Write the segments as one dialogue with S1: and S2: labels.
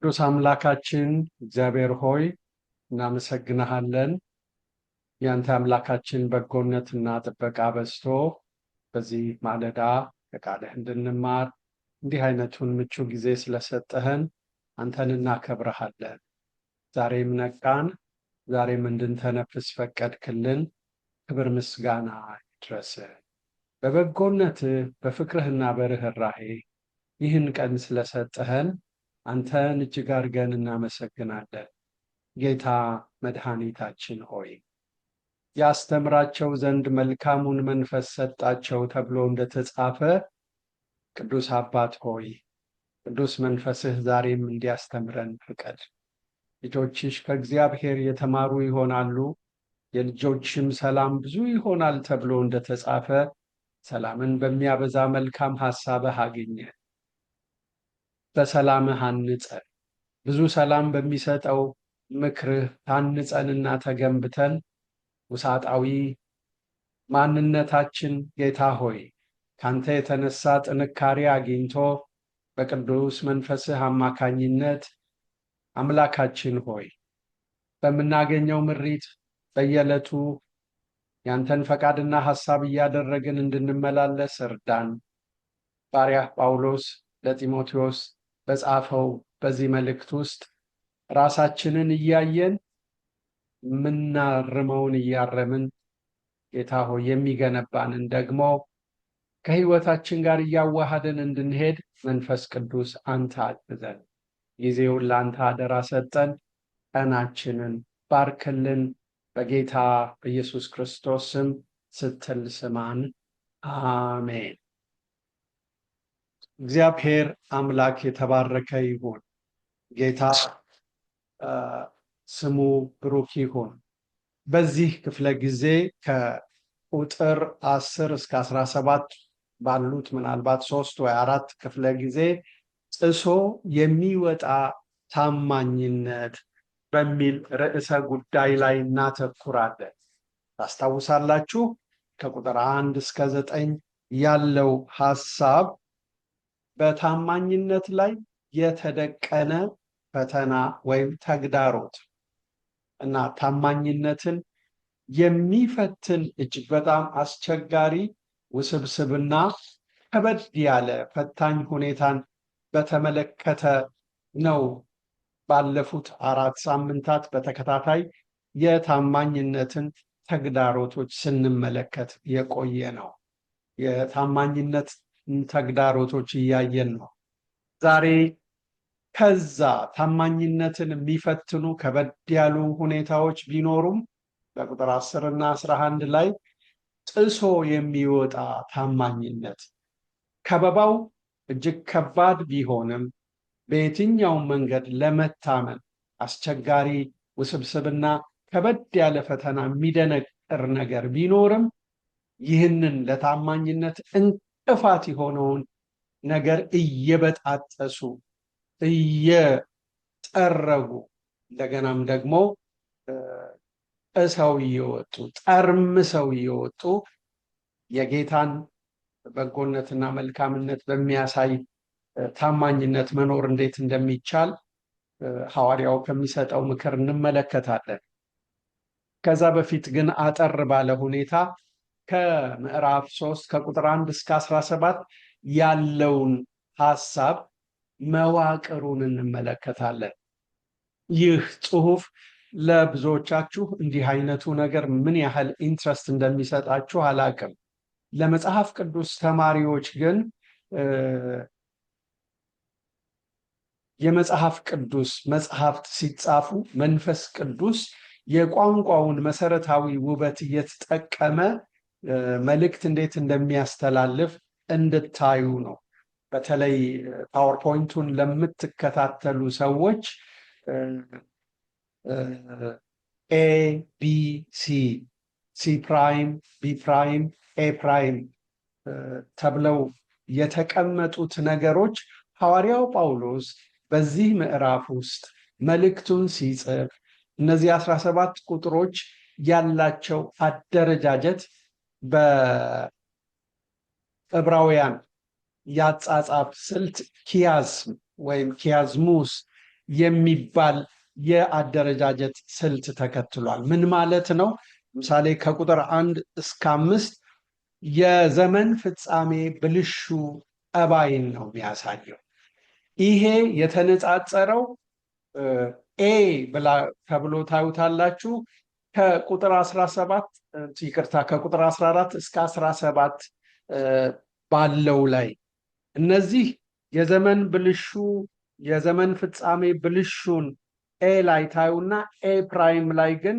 S1: ቅዱስ አምላካችን እግዚአብሔር ሆይ እናመሰግንሃለን። ያንተ አምላካችን በጎነትና ጥበቃ በዝቶ በዚህ ማለዳ ከቃልህ እንድንማር እንዲህ አይነቱን ምቹ ጊዜ ስለሰጠህን አንተን እናከብረሃለን። ዛሬም ነቃን፣ ዛሬም እንድንተነፍስ ፈቀድክልን። ክብር ምስጋና ይድረስህ። በበጎነትህ በፍቅርህና በርህራሄ ይህን ቀን ስለሰጠህን አንተን እጅግ አድርገን እናመሰግናለን። ጌታ መድኃኒታችን ሆይ ያስተምራቸው ዘንድ መልካሙን መንፈስ ሰጣቸው ተብሎ እንደተጻፈ ቅዱስ አባት ሆይ ቅዱስ መንፈስህ ዛሬም እንዲያስተምረን ፍቀድ። ልጆችሽ ከእግዚአብሔር የተማሩ ይሆናሉ፣ የልጆችም ሰላም ብዙ ይሆናል ተብሎ እንደተጻፈ ሰላምን በሚያበዛ መልካም ሐሳብህ አግኘን። በሰላምህ አንጸን፣ ብዙ ሰላም በሚሰጠው ምክርህ ታንጸንና ተገንብተን ውሳጣዊ ማንነታችን ጌታ ሆይ ካንተ የተነሳ ጥንካሬ አግኝቶ በቅዱስ መንፈስህ አማካኝነት አምላካችን ሆይ በምናገኘው ምሪት በየዕለቱ ያንተን ፈቃድና ሐሳብ እያደረግን እንድንመላለስ እርዳን። ባሪያህ ጳውሎስ ለጢሞቴዎስ በጻፈው በዚህ መልእክት ውስጥ ራሳችንን እያየን ምናርመውን እያረምን ጌታ ሆይ የሚገነባንን ደግሞ ከሕይወታችን ጋር እያዋሃድን እንድንሄድ መንፈስ ቅዱስ አንተ አግዘን። ጊዜውን ለአንተ አደራ ሰጠን። ቀናችንን ባርክልን። በጌታ በኢየሱስ ክርስቶስ ስም ስትል ስማን። አሜን። እግዚአብሔር አምላክ የተባረከ ይሁን። ጌታ ስሙ ብሩክ ይሁን። በዚህ ክፍለ ጊዜ ከቁጥር 10 እስከ 17 ባሉት ምናልባት 3 ወይ 4 ክፍለ ጊዜ ጥሶ የሚወጣ ታማኝነት በሚል ርዕሰ ጉዳይ ላይ እናተኩራለን። ታስታውሳላችሁ? ከቁጥር 1 እስከ 9 ያለው ሐሳብ በታማኝነት ላይ የተደቀነ ፈተና ወይም ተግዳሮት እና ታማኝነትን የሚፈትን እጅግ በጣም አስቸጋሪ ውስብስብና ከበድ ያለ ፈታኝ ሁኔታን በተመለከተ ነው። ባለፉት 4 ሳምንታት በተከታታይ የታማኝነትን ተግዳሮቶች ስንመለከት የቆየ ነው። የታማኝነት ተግዳሮቶች እያየን ነው። ዛሬ ከዛ ታማኝነትን የሚፈትኑ ከበድ ያሉ ሁኔታዎች ቢኖሩም በቁጥር 10 እና 11 ላይ ጥሶ የሚወጣ ታማኝነት ከበባው እጅግ ከባድ ቢሆንም በየትኛውም መንገድ ለመታመን አስቸጋሪ ውስብስብና ከበድ ያለ ፈተና የሚደነቅር ነገር ቢኖርም ይህንን ለታማኝነት እንቅፋት የሆነውን ነገር እየበጣጠሱ እየጠረጉ እንደገናም ደግሞ ጥሰው እየወጡ ጠርምሰው እየወጡ የጌታን በጎነትና መልካምነት በሚያሳይ ታማኝነት መኖር እንዴት እንደሚቻል ሐዋርያው ከሚሰጠው ምክር እንመለከታለን። ከዛ በፊት ግን አጠር ባለ ሁኔታ ከምዕራፍ 3 ከቁጥር 1 እስከ 17 ያለውን ሐሳብ መዋቅሩን እንመለከታለን። ይህ ጽሑፍ ለብዙዎቻችሁ እንዲህ አይነቱ ነገር ምን ያህል ኢንትረስት እንደሚሰጣችሁ አላቅም። ለመጽሐፍ ቅዱስ ተማሪዎች ግን የመጽሐፍ ቅዱስ መጽሐፍት ሲጻፉ መንፈስ ቅዱስ የቋንቋውን መሰረታዊ ውበት እየተጠቀመ መልእክት እንዴት እንደሚያስተላልፍ እንድታዩ ነው። በተለይ ፓወርፖይንቱን ለምትከታተሉ ሰዎች ኤ ቢ ሲ፣ ሲ ፕራይም፣ ቢ ፕራይም፣ ኤ ፕራይም ተብለው የተቀመጡት ነገሮች ሐዋርያው ጳውሎስ በዚህ ምዕራፍ ውስጥ መልእክቱን ሲጽፍ እነዚህ 17 ቁጥሮች ያላቸው አደረጃጀት በዕብራውያን ያጻጻፍ ስልት ኪያዝም ወይም ኪያዝሙስ የሚባል የአደረጃጀት ስልት ተከትሏል። ምን ማለት ነው? ለምሳሌ ከቁጥር 1 እስከ 5 የዘመን ፍጻሜ ብልሹ ጠባይን ነው የሚያሳየው። ይሄ የተነጻጸረው ኤ ብላ ተብሎ ታዩታላችሁ። ከቁጥር 17 ይቅርታ፣ ከቁጥር 14 እስከ 17 ባለው ላይ እነዚህ የዘመን ፍጻሜ ብልሹን ኤ ላይ ታዩና ኤ ፕራይም ላይ ግን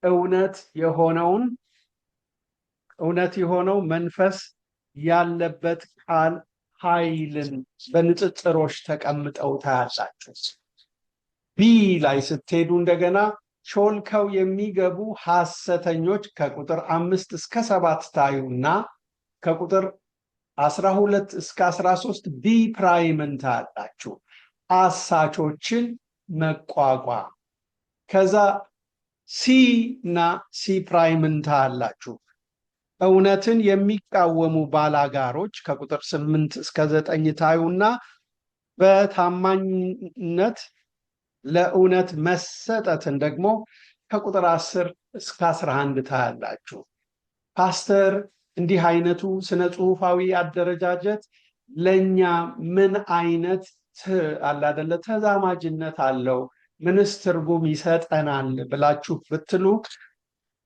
S1: እውነት የሆነው መንፈስ ያለበት ቃል ኃይልን በንጽጽሮች ተቀምጠው ታያላችሁ። ቢ ላይ ስትሄዱ እንደገና ሾልከው የሚገቡ ሐሰተኞች ከቁጥር 5 እስከ 7 ታዩና ከቁጥር 12 እስከ 13 ቢ ፕራይምን ታያላችሁ። አሳቾችን መቋቋም። ከዛ ሲ እና ሲ ፕራይምን ታያላችሁ። እውነትን የሚቃወሙ ባላጋሮች ከቁጥር 8 እስከ 9 ታዩና በታማኝነት ለእውነት መሰጠትን ደግሞ ከቁጥር 10 እስከ 11 ታያላችሁ። ፓስተር፣ እንዲህ አይነቱ ስነ ጽሁፋዊ አደረጃጀት ለኛ ምን አይነት አላደለ ተዛማጅነት አለው? ምንስ ትርጉም ይሰጠናል ብላችሁ ብትሉ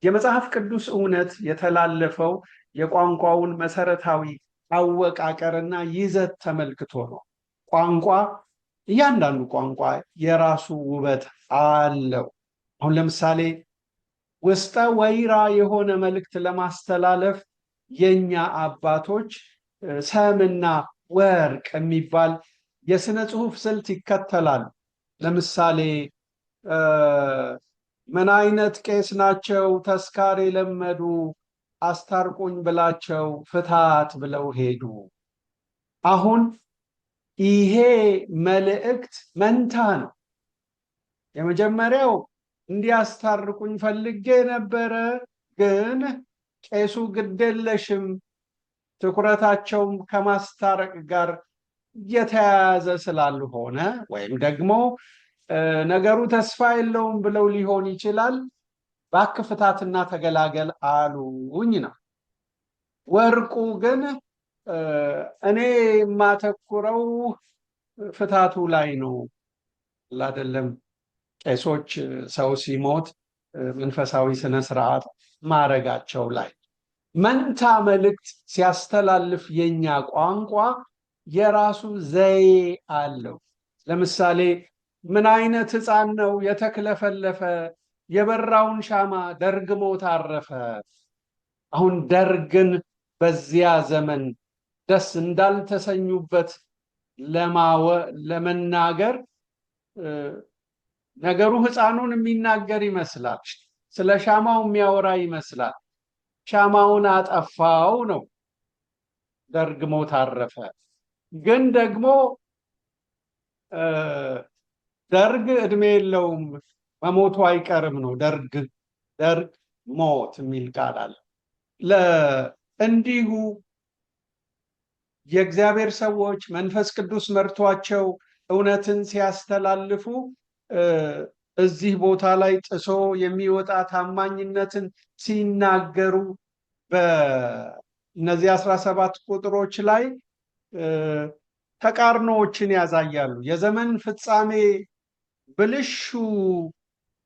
S1: የመጽሐፍ ቅዱስ እውነት የተላለፈው የቋንቋውን መሰረታዊ አወቃቀርና ይዘት ተመልክቶ ነው። እያንዳንዱ ቋንቋ የራሱ ውበት አለው። አሁን ለምሳሌ ውስጠ ወይራ የሆነ መልእክት ለማስተላለፍ የኛ አባቶች ሰምና ወርቅ የሚባል የስነ ጽሁፍ ስልት ይከተላሉ። ለምሳሌ ምን አይነት ቄስ ናቸው? ተስካር የለመዱ አስታርቁኝ ብላቸው ፍታት ብለው ሄዱ። አሁን ይሄ መልእክት መንታ ነው። የመጀመሪያው እንዲያስታርቁኝ ፈልጌ ነበረ፣ ግን ቄሱ ግዴለሽም ትኩረታቸውም ከማስታረቅ ጋር የተያያዘ ስላልሆነ ወይም ደግሞ ነገሩ ተስፋ የለውም ብለው ሊሆን ይችላል። እባክህ ፍታትና ተገላገል አሉኝ ነው። ወርቁ ግን እኔ የማተኩረው ፍታቱ ላይ ነው አይደለም። ቄሶች ሰው ሲሞት መንፈሳዊ ስነ ስርዓት ማረጋቸው ላይ መንታ መልእክት ሲያስተላልፍ የኛ ቋንቋ የራሱ ዘዬ አለው። ለምሳሌ ምን አይነት ሕፃን ነው የተክለፈለፈ የበራውን ሻማ ደርግሞ ታረፈ። አሁን ደርግን በዚያ ዘመን ደስ እንዳልተሰኙበት ለመናገር ነገሩ ሕፃኑን የሚናገር ይመስላል። ስለ ሻማው የሚያወራ ይመስላል። ሻማውን አጠፋው ነው፣ ደርግሞ ታረፈ። ግን ደግሞ ደርግ እድሜ የለውም መሞቱ አይቀርም ነው። ደርግ ሞት የሚል ቃል አለ። እንዲሁ የእግዚአብሔር ሰዎች መንፈስ ቅዱስ መርቷቸው እውነትን ሲያስተላልፉ እዚህ ቦታ ላይ ጥሶ የሚወጣ ታማኝነትን ሲናገሩ በእነዚህ 17 ቁጥሮች ላይ ተቃርኖዎችን ያሳያሉ። የዘመን ፍጻሜ ብልሹ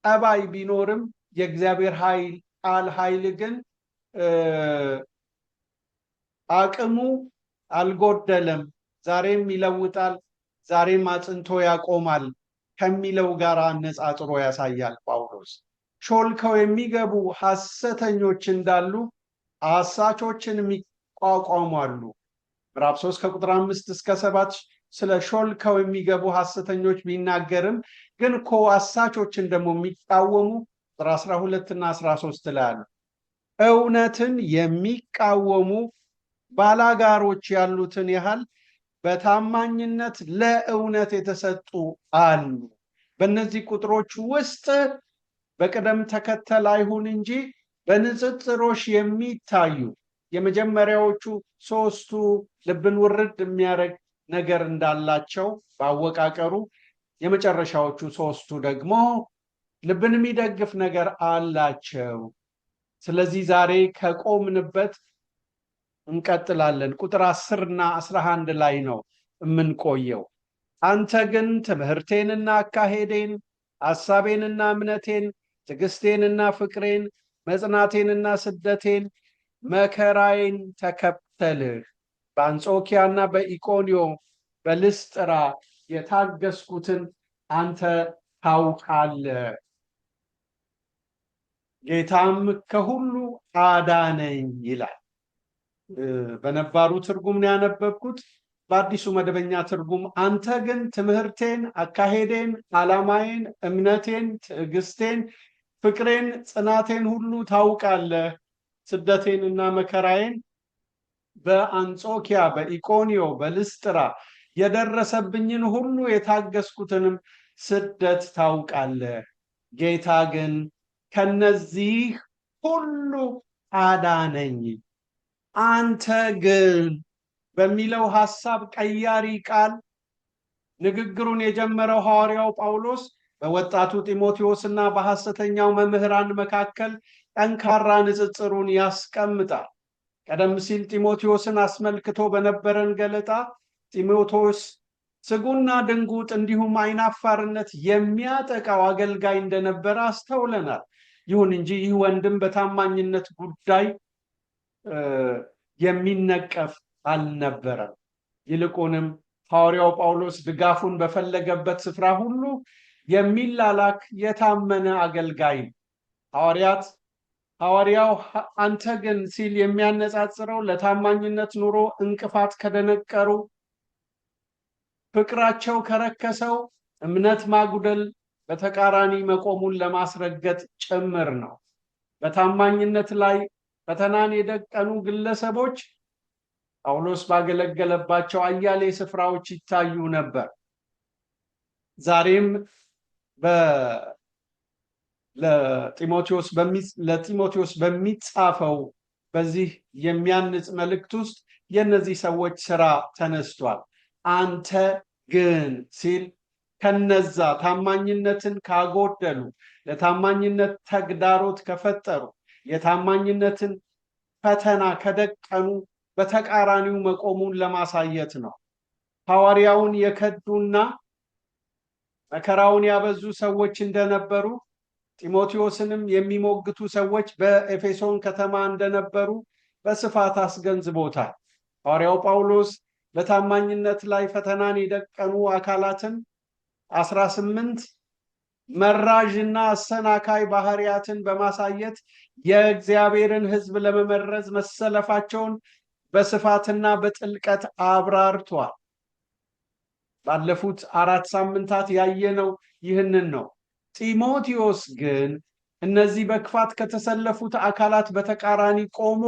S1: ጠባይ ቢኖርም የእግዚአብሔር ኃይል ግን አቅሙ አልጎደለም፣ ዛሬም ይለውጣል፣ ዛሬም አጽንቶ ያቆማል ከሚለው ጋር አነጻጽሮ ያሳያል ጳውሎስ። ሾልከው የሚገቡ ሐሰተኞች እንዳሉ አሳቾችን የሚቋቋሟሉ። ምዕራፍ 3 ከቁጥር 5 እስከ 7 ስለ ሾልከው የሚገቡ ሐሰተኞች ቢናገርም ግን እኮ አሳቾችን ደግሞ የሚቃወሙ ቁጥር 12 እና 13 ላይ አሉ። እውነትን የሚቃወሙ ባላጋሮች ያሉትን ያህል በታማኝነት ለእውነት የተሰጡ አሉ። በእነዚህ ቁጥሮች ውስጥ በቅደም ተከተል አይሁን እንጂ በንጽጽሮች የሚታዩ የመጀመሪያዎቹ ሶስቱ ልብን ውርድ የሚያደርግ ነገር እንዳላቸው ባወቃቀሩ የመጨረሻዎቹ ሶስቱ ደግሞ ልብን የሚደግፍ ነገር አላቸው። ስለዚህ ዛሬ ከቆምንበት እንቀጥላለን። ቁጥር 10 እና 11 ላይ ነው የምንቆየው። አንተ ግን ትምህርቴንና አካሄዴን፣ ሐሳቤንና እምነቴን፣ ትዕግስቴንና ፍቅሬን፣ መጽናቴንና ስደቴን፣ መከራዬን ተከተልህ። በአንጾኪያና በኢቆንዮን በልስጥራ የታገስኩትን አንተ ታውቃለህ። ጌታም ከሁሉ አዳነኝ ይላል። በነባሩ ትርጉም ነው ያነበብኩት። በአዲሱ መደበኛ ትርጉም አንተ ግን ትምህርቴን፣ አካሄዴን፣ ዓላማዬን፣ እምነቴን፣ ትዕግስቴን፣ ፍቅሬን፣ ጽናቴን ሁሉ ታውቃለህ። ስደቴን እና መከራዬን፣ በአንጾኪያ፣ በኢቆንዮ፣ በልስጥራ የደረሰብኝን ሁሉ የታገስኩትንም ስደት ታውቃለህ። ጌታ ግን ከነዚህ ሁሉ አዳነኝ። አንተ ግን በሚለው ሐሳብ ቀያሪ ቃል ንግግሩን የጀመረው ሐዋርያው ጳውሎስ በወጣቱ ጢሞቴዎስና በሐሰተኛው መምህራን መካከል ጠንካራ ንጽጽሩን ያስቀምጣል። ቀደም ሲል ጢሞቴዎስን አስመልክቶ በነበረን ገለጣ ጢሞቴዎስ ስጉና ድንጉጥ እንዲሁም አይናፋርነት የሚያጠቃው አገልጋይ እንደነበረ አስተውለናል። ይሁን እንጂ ይህ ወንድም በታማኝነት ጉዳይ የሚነቀፍ አልነበረም። ይልቁንም ሐዋርያው ጳውሎስ ድጋፉን በፈለገበት ስፍራ ሁሉ የሚላላክ የታመነ አገልጋይ ነው። ሐዋርያው አንተ ግን ሲል የሚያነጻጽረው ለታማኝነት ኑሮ እንቅፋት ከደነቀሩ፣ ፍቅራቸው ከረከሰው እምነት ማጉደል በተቃራኒ መቆሙን ለማስረገጥ ጭምር ነው። በታማኝነት ላይ ፈተናን የደቀኑ ግለሰቦች ጳውሎስ ባገለገለባቸው አያሌ ስፍራዎች ይታዩ ነበር። ዛሬም ለጢሞቴዎስ በሚጻፈው በዚህ የሚያንጽ መልእክት ውስጥ የእነዚህ ሰዎች ስራ ተነስቷል። አንተ ግን ሲል ከነዛ ታማኝነትን ካጎደሉ፣ ለታማኝነት ተግዳሮት ከፈጠሩ፣ የታማኝነትን ፈተና ከደቀኑ በተቃራኒው መቆሙን ለማሳየት ነው። ሐዋርያውን የከዱና መከራውን ያበዙ ሰዎች እንደነበሩ፣ ጢሞቴዎስንም የሚሞግቱ ሰዎች በኤፌሶን ከተማ እንደነበሩ በስፋት አስገንዝቦታል። ሐዋርያው ጳውሎስ በታማኝነት ላይ ፈተናን የደቀኑ አካላትን 18 መራዥና አሰናካይ ባህሪያትን በማሳየት የእግዚአብሔርን ሕዝብ ለመመረዝ መሰለፋቸውን በስፋትና በጥልቀት አብራርቷል። ባለፉት 4 ሳምንታት ያየነው ይህንን ነው። ጢሞቴዎስ ግን እነዚህ በክፋት ከተሰለፉት አካላት በተቃራኒ ቆሞ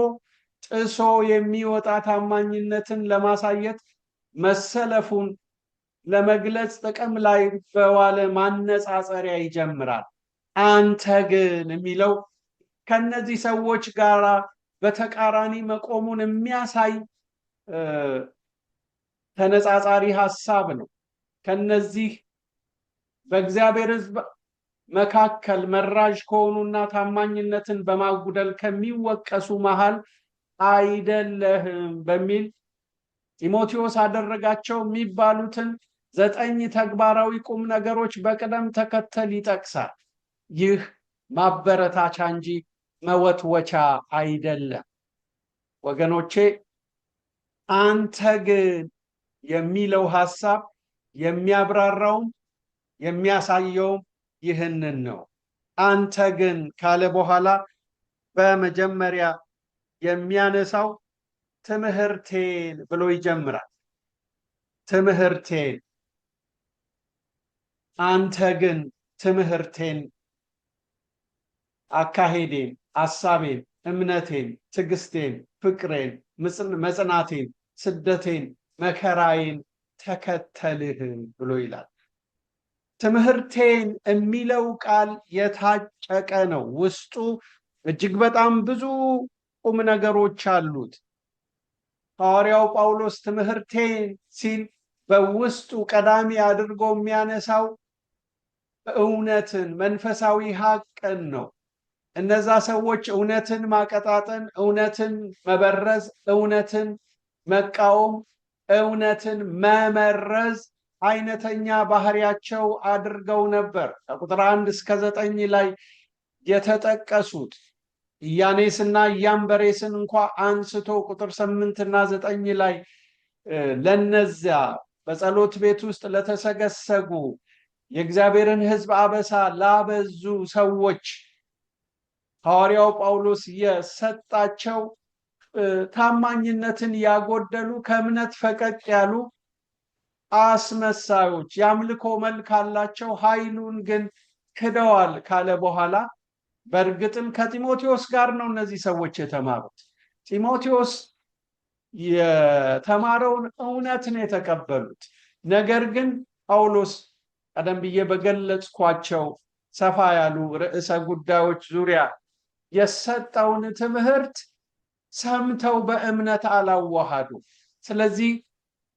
S1: ጥሶ የሚወጣ ታማኝነትን ለማሳየት መሰለፉን ለመግለጽ ጥቅም ላይ በዋለ ማነጻጸሪያ ይጀምራል። አንተ ግን የሚለው ከነዚህ ሰዎች ጋር በተቃራኒ መቆሙን የሚያሳይ ተነጻጻሪ ሐሳብ ነው። ከነዚህ በእግዚአብሔር ሕዝብ መካከል መራዥ ከሆኑና ታማኝነትን በማጉደል ከሚወቀሱ መሃል አይደለህም በሚል ጢሞቴዎስ አደረጋቸው የሚባሉትን 9 ተግባራዊ ቁም ነገሮች በቅደም ተከተል ይጠቅሳል። ይህ ማበረታቻ እንጂ መወትወቻ አይደለም። ወገኖቼ፣ አንተ ግን የሚለው ሐሳብ የሚያብራራውም የሚያሳየውም ይህንን ነው። አንተ ግን ካለ በኋላ በመጀመሪያ የሚያነሳው ትምህርቴን ብሎ ይጀምራል። ትምህርቴን፣ አንተ ግን ትምህርቴን፣ አካሄዴን፣ ሐሳቤን፣ እምነቴን፣ ትዕግስቴን፣ ፍቅሬን፣ መጽናቴን፣ ስደቴን፣ መከራዬን ተከተልህ ብሎ ይላል። ትምህርቴን የሚለው ቃል የታጨቀ ነው። ውስጡ እጅግ በጣም ብዙ ቁም ነገሮች አሉት። ሐዋርያው ጳውሎስ ትምህርቴን ሲል በውስጡ ቀዳሚ አድርጎ የሚያነሳው እውነትን መንፈሳዊ ሐቅን ነው። እነዛ ሰዎች እውነትን ማቀጣጠን፣ እውነትን መበረዝ፣ እውነትን መቃወም፣ እውነትን መመረዝ አይነተኛ ባህሪያቸው አድርገው ነበር። ከቁጥር 1 እስከ 9 ላይ የተጠቀሱት ኢያኔስና ኢያምበሬስን እንኳ አንስቶ ቁጥር 8 እና 9 ላይ ለነዚያ በጸሎት ቤት ውስጥ ለተሰገሰጉ የእግዚአብሔርን ሕዝብ አበሳ ላበዙ ሰዎች ሐዋርያው ጳውሎስ የሰጣቸው ታማኝነትን ያጎደሉ ከእምነት ፈቀቅ ያሉ አስመሳዮች የአምልኮ መልክ አላቸው፣ ኃይሉን ግን ክደዋል ካለ በኋላ በእርግጥም ከጢሞቴዎስ ጋር ነው እነዚህ ሰዎች የተማሩት። ጢሞቴዎስ የተማረውን እውነት ነው የተቀበሉት። ነገር ግን ጳውሎስ ቀደም ብዬ በገለጽኳቸው ሰፋ ያሉ ርዕሰ ጉዳዮች ዙሪያ የሰጠውን ትምህርት ሰምተው በእምነት አላዋሃዱ። ስለዚህ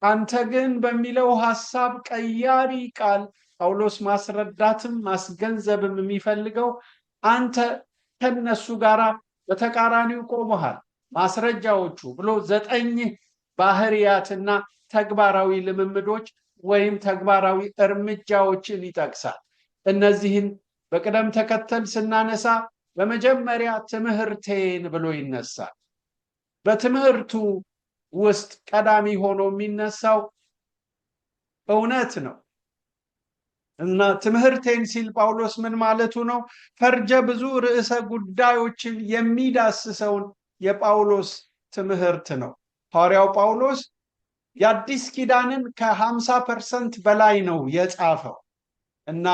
S1: አንተ ግን በሚለው ሐሳብ ቀያሪ ቃል ጳውሎስ ማስረዳትም ማስገንዘብም የሚፈልገው አንተ ከነሱ ጋር በተቃራኒው ቆመሃል። ማስረጃዎቹ ብሎ 9 ባህሪያትና ተግባራዊ ልምምዶች ወይም ተግባራዊ እርምጃዎችን ይጠቅሳል። እነዚህን በቅደም ተከተል ስናነሳ በመጀመሪያ ትምህርቴን ብሎ ይነሳል። በትምህርቱ ውስጥ ቀዳሚ ሆኖ የሚነሳው እውነት ነው እና ትምህርቴን ሲል ጳውሎስ ምን ማለቱ ነው? ፈርጀ ብዙ ርዕሰ ጉዳዮችን የሚዳስሰውን የጳውሎስ ትምህርት ነው። ሐዋርያው ጳውሎስ የአዲስ ኪዳንን ከ50% በላይ ነው የጻፈው እና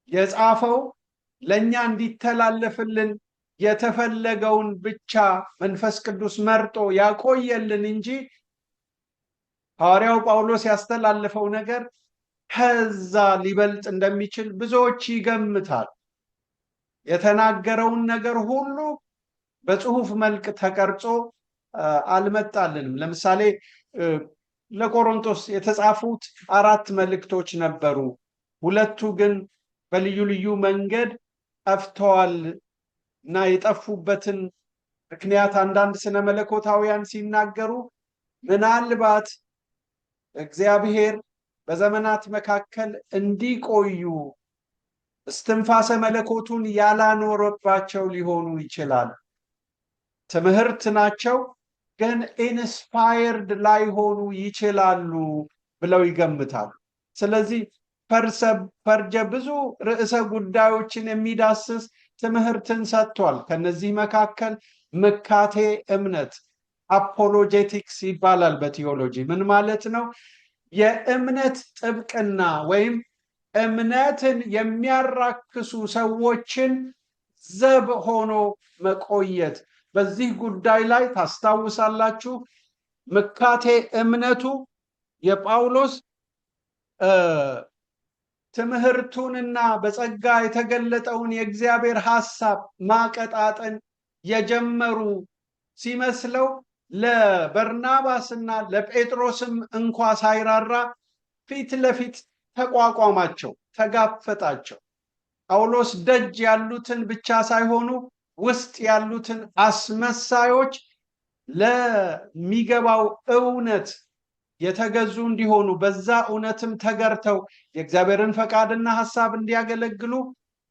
S1: የጻፈው ለኛ እንዲተላለፍልን የተፈለገውን ብቻ መንፈስ ቅዱስ መርጦ ያቆየልን እንጂ ሐዋርያው ጳውሎስ ያስተላለፈው ነገር ከዛ ሊበልጥ እንደሚችል ብዙዎች ይገምታል። የተናገረውን ነገር ሁሉ በጽሁፍ መልክ ተቀርጾ አልመጣልንም። ለምሳሌ ለቆሮንቶስ የተጻፉት 4 መልእክቶች ነበሩ። 2ቱ ግን በልዩ ልዩ መንገድ ጠፍተዋል እና የጠፉበትን ምክንያት አንዳንድ ስነ መለኮታውያን ሲናገሩ ምናልባት እግዚአብሔር በዘመናት መካከል እንዲቆዩ እስትንፋሰ መለኮቱን ያላኖረባቸው ሊሆኑ ይችላል። ትምህርት ናቸው ግን ኢንስፓየርድ ላይሆኑ ይችላሉ ብለው ይገምታሉ። ስለዚህ ፈርጀ ብዙ ርዕሰ ጉዳዮችን የሚዳስስ ትምህርትን ሰጥቷል። ከነዚህ መካከል ምካቴ እምነት አፖሎጄቲክስ ይባላል በቲዮሎጂ። ምን ማለት ነው? የእምነት ጥብቅና ወይም እምነትን የሚያራክሱ ሰዎችን ዘብ ሆኖ መቆየት። በዚህ ጉዳይ ላይ ታስታውሳላችሁ ምካቴ እምነቱ የጳውሎስ ትምህርቱንና በጸጋ የተገለጠውን የእግዚአብሔር ሐሳብ ማቀጣጠን የጀመሩ ሲመስለው ለበርናባስና ለጴጥሮስም እንኳ ሳይራራ ፊት ለፊት ተቋቋማቸው፣ ተጋፈጣቸው። ጳውሎስ ደጅ ያሉትን ብቻ ሳይሆኑ ውስጥ ያሉትን አስመሳዮች ለሚገባው እውነት የተገዙ እንዲሆኑ በዛ እውነትም ተገርተው የእግዚአብሔርን ፈቃድና ሐሳብ እንዲያገለግሉ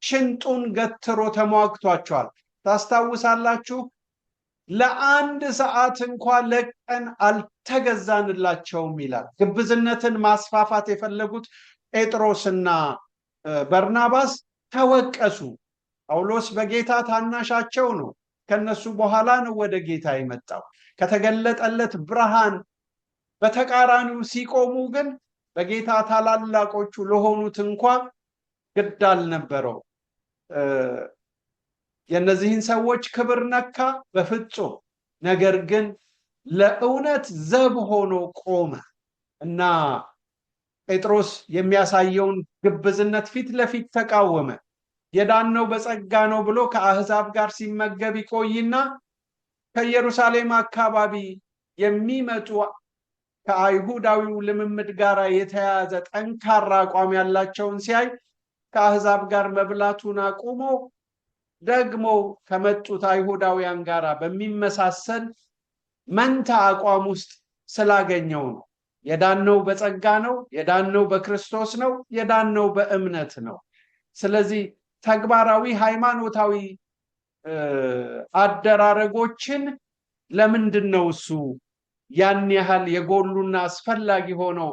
S1: ሽንጡን ገትሮ ተሟግቷቸዋል። ታስታውሳላችሁ ለ1 ሰዓት እንኳ ለቀን አልተገዛንላቸውም ይላል። ግብዝነትን ማስፋፋት የፈለጉት ጴጥሮስና በርናባስ ተወቀሱ። ጳውሎስ በጌታ ታናሻቸው ነው። ከነሱ በኋላ ነው ወደ ጌታ የመጣው። ከተገለጠለት ብርሃን በተቃራኒው ሲቆሙ ግን በጌታ ታላላቆቹ ለሆኑት እንኳ ግድ አልነበረው። የእነዚህን ሰዎች ክብር ነካ? በፍጹም። ነገር ግን ለእውነት ዘብ ሆኖ ቆመ እና ጴጥሮስ የሚያሳየውን ግብዝነት ፊት ለፊት ተቃወመ። የዳነው በጸጋ ነው ብሎ ከአሕዛብ ጋር ሲመገብ ይቆይና ከኢየሩሳሌም አካባቢ የሚመጡ ከአይሁዳዊው ልምምድ ጋር የተያያዘ ጠንካራ አቋም ያላቸውን ሲያይ ከአሕዛብ ጋር መብላቱን አቁሞ ደግሞ ከመጡት አይሁዳውያን ጋር በሚመሳሰል መንታ አቋም ውስጥ ስላገኘው ነው። የዳነው በጸጋ ነው፣ የዳነው በክርስቶስ ነው፣ የዳነው በእምነት ነው። ስለዚህ ተግባራዊ ሃይማኖታዊ አደራረጎችን ለምንድን ነው እሱ ያን ያህል የጎሉና አስፈላጊ ሆነው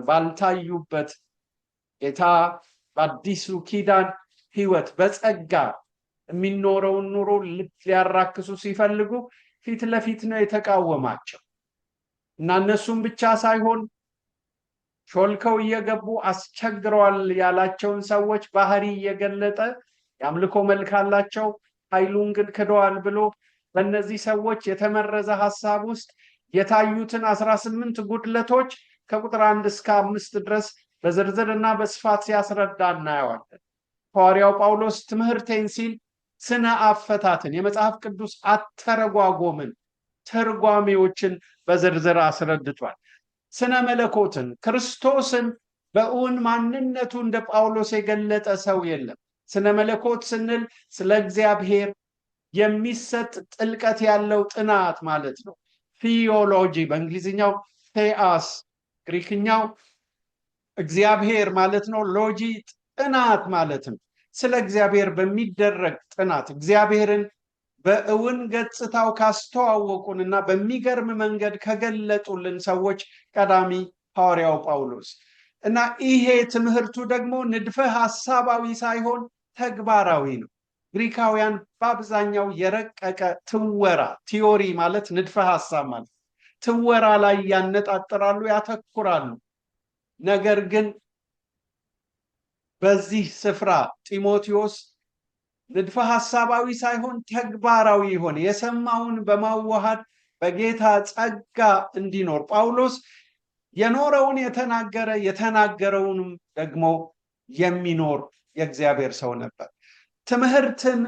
S1: ባልታዩበት ጌታ በአዲሱ ኪዳን ሕይወት በጸጋ የሚኖረውን ኑሮ ሊያራክሱ ሲፈልጉ ፊት ለፊት ነው የተቃወማቸው እና እነሱም ብቻ ሳይሆን ሾልከው እየገቡ አስቸግረዋል ያላቸውን ሰዎች ባህሪ እየገለጠ የአምልኮ መልክ አላቸው ኃይሉን ግን ክደዋል ብሎ በእነዚህ ሰዎች የተመረዘ ሐሳብ ውስጥ የታዩትን 18 ጉድለቶች ከቁጥር 1 እስከ 5 ድረስ በዝርዝርና በስፋት ሲያስረዳ እናየዋለን። ሐዋርያው ጳውሎስ ትምህርቴን ሲል ስነ አፈታትን የመጽሐፍ ቅዱስ አተረጓጎምን ተርጓሚዎችን በዝርዝር አስረድቷል። ስነ መለኮትን ክርስቶስን በእውን ማንነቱ እንደ ጳውሎስ የገለጠ ሰው የለም። ስነ መለኮት ስንል ስለ እግዚአብሔር የሚሰጥ ጥልቀት ያለው ጥናት ማለት ነው። ቲዮሎጂ በእንግሊዝኛው ቴአስ፣ ግሪክኛው እግዚአብሔር ማለት ነው። ሎጂ ጥናት ማለት ነው። ስለ እግዚአብሔር በሚደረግ ጥናት እግዚአብሔርን በእውን ገጽታው ካስተዋወቁንና በሚገርም መንገድ ከገለጡልን ሰዎች ቀዳሚ ሐዋርያው ጳውሎስ እና ይሄ ትምህርቱ ደግሞ ንድፈ ሐሳባዊ ሳይሆን ተግባራዊ ነው። ግሪካውያን በአብዛኛው የረቀቀ ትወራ ቲዮሪ ማለት ንድፈ ሐሳብ ማለት ትወራ ላይ ያነጣጥራሉ፣ ያተኩራሉ። ነገር ግን በዚህ ስፍራ ጢሞቴዎስ ንድፈ ሐሳባዊ ሳይሆን ተግባራዊ ሆነ የሰማውን በማዋሃድ በጌታ ጸጋ እንዲኖር ጳውሎስ የኖረውን የተናገረ የተናገረውንም ደግሞ የሚኖር የእግዚአብሔር ሰው ነበር። ትምህርትን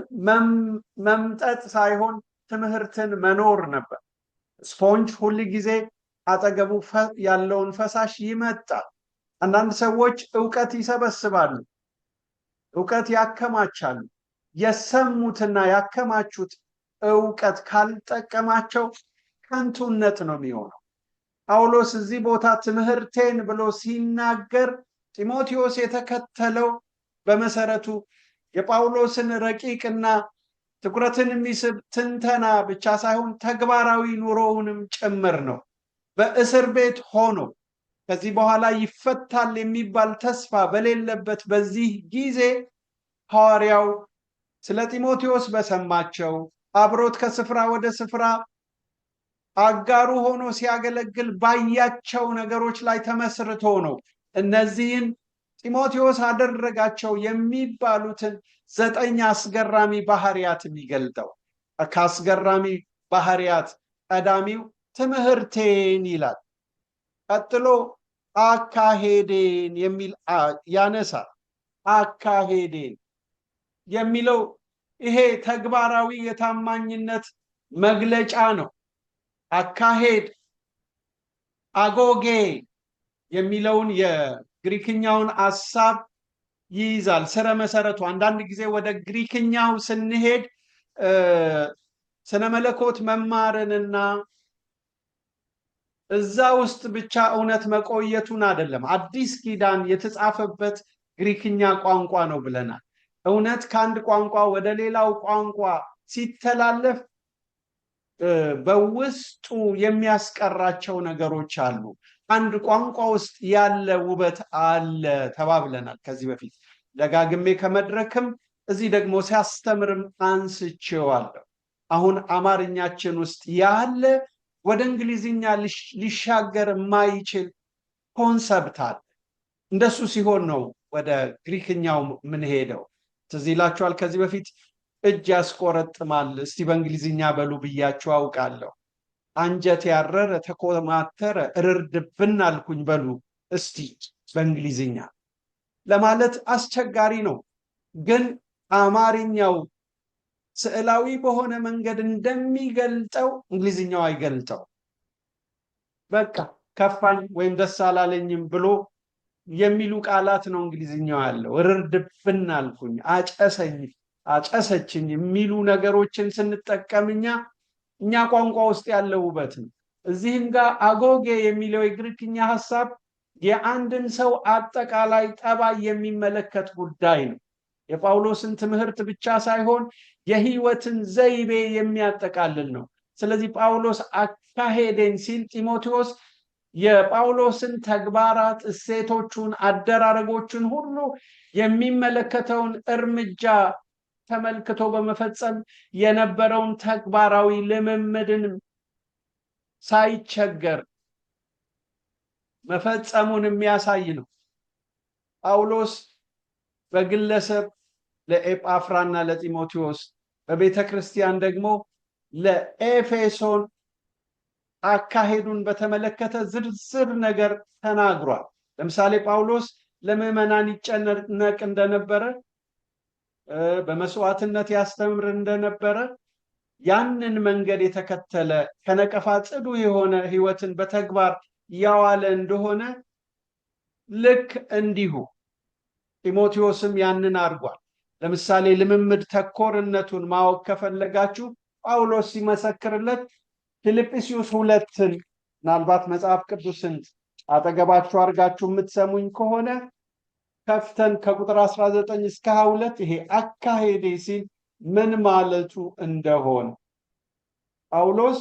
S1: መምጠጥ ሳይሆን ትምህርትን መኖር ነበር። ስፖንጅ ሁል ጊዜ አጠገቡ ያለውን ፈሳሽ ይመጣል። አንዳንድ ሰዎች ዕውቀት ይሰበስባሉ፣ ዕውቀት ያከማቻሉ። የሰሙትና ያከማቹት ዕውቀት ካልጠቀማቸው ከንቱነት ነው የሚሆነው። ጳውሎስ እዚህ ቦታ ትምህርቴን ብሎ ሲናገር ጢሞቴዎስ የተከተለው በመሰረቱ የጳውሎስን ረቂቅና ትኩረትን የሚስብ ትንተና ብቻ ሳይሆን ተግባራዊ ኑሮውንም ጭምር ነው። በእስር ቤት ሆኖ ከዚህ በኋላ ይፈታል የሚባል ተስፋ በሌለበት በዚህ ጊዜ ሐዋርያው ስለ ጢሞቴዎስ በሰማቸው አብሮት ከስፍራ ወደ ስፍራ አጋሩ ሆኖ ሲያገለግል ባያቸው ነገሮች ላይ ተመስርቶ ነው እነዚህን ጢሞቴዎስ አደረጋቸው የሚባሉትን 9 አስገራሚ ባህሪያት የሚገልጠው። ከአስገራሚ ባህሪያት ቀዳሚው ትምህርቴን ይላል። ቀጥሎ አካሄዴን የሚል ያነሳል። አካሄዴን የሚለው ይሄ ተግባራዊ የታማኝነት መግለጫ ነው። አካሄድ አጎጌ የሚለውን የግሪክኛውን ሐሳብ ይይዛል። ስረ መሰረቱ አንዳንድ ጊዜ ወደ ግሪክኛው ስንሄድ ስነ መለኮት መማርንና እዛ ውስጥ ብቻ እውነት መቆየቱን አይደለም፣ አዲስ ኪዳን የተጻፈበት ግሪክኛ ቋንቋ ነው ብለናል። እውነት ከአንድ ቋንቋ ወደ ሌላው ቋንቋ ሲተላለፍ በውስጡ የሚያስቀራቸው ነገሮች አሉ። አንድ ቋንቋ ውስጥ ያለ ውበት አለ ተባብለናል ከዚህ በፊት ደጋግሜ ከመድረክም እዚህ ደግሞ ሲያስተምርም አንስቼዋለሁ። አሁን አማርኛችን ውስጥ ያለ ወደ እንግሊዝኛ ሊሻገር የማይችል ኮንሰፕት አለ። እንደሱ ሲሆን ነው ወደ ግሪክኛው የምንሄደው። ትዝ ይላችኋል ከዚህ በፊት እጅ ያስቆረጥማል እስቲ በእንግሊዝኛ በሉ ብያችሁ አውቃለሁ። አንጀት ያረረ ተኮማተረ እርርድብን አልኩኝ በሉ እስቲ በእንግሊዝኛ ለማለት አስቸጋሪ ነው። ግን አማርኛው ስዕላዊ በሆነ መንገድ እንደሚገልጠው እንግሊዝኛው አይገልጠው። በቃ ከፋኝ ወይም ደስ አላለኝም ብሎ የሚሉ ቃላት ነው እንግሊዝኛው ያለው። እርርድብን አልኩኝ፣ አጨሰችኝ የሚሉ ነገሮችን ስንጠቀም እኛ ቋንቋ ውስጥ ያለው ውበት ነው። እዚህም ጋር አጎጌ የሚለው የግሪክኛ ሐሳብ የአንድን ሰው አጠቃላይ ጠባይ የሚመለከት ጉዳይ ነው። የጳውሎስን ትምህርት ብቻ ሳይሆን የህይወትን ዘይቤ የሚያጠቃልል ነው። ስለዚህ ጳውሎስ አካሄደን ሲል ጢሞቴዎስ የጳውሎስን ተግባራት፣ እሴቶቹን፣ አደራረጎችን ሁሉ የሚመለከተውን እርምጃ ተመልክቶ በመፈጸም የነበረውን ተግባራዊ ልምምድን ሳይቸገር መፈጸሙን የሚያሳይ ነው። ጳውሎስ በግለሰብ ለኤጳፍራና ለጢሞቴዎስ፣ በቤተ ክርስቲያን ደግሞ ለኤፌሶን አካሄዱን በተመለከተ ዝርዝር ነገር ተናግሯል። ለምሳሌ ጳውሎስ ለምዕመናን ይጨነቅ እንደነበረ፣ በመስዋዕትነት ያስተምር እንደነበረ፣ ያንን መንገድ የተከተለ ከነቀፋ ጽዱ የሆነ ህይወትን በተግባር ያዋለ እንደሆነ ልክ እንዲሁ ጢሞቴዎስም ያንን አድርጓል። ለምሳሌ ልምምድ ተኮርነቱን ማወቅ ከፈለጋችሁ ጳውሎስ ሲመሰክርለት ፊልጵስዩስ 2ን ምናልባት መጽሐፍ ቅዱስን አጠገባችሁ አድርጋችሁ የምትሰሙኝ ከሆነ ከፍተን ከቁጥር 19 እስከ 22 ይሄ አካሄዴ ሲል ምን ማለቱ እንደሆነ ጳውሎስ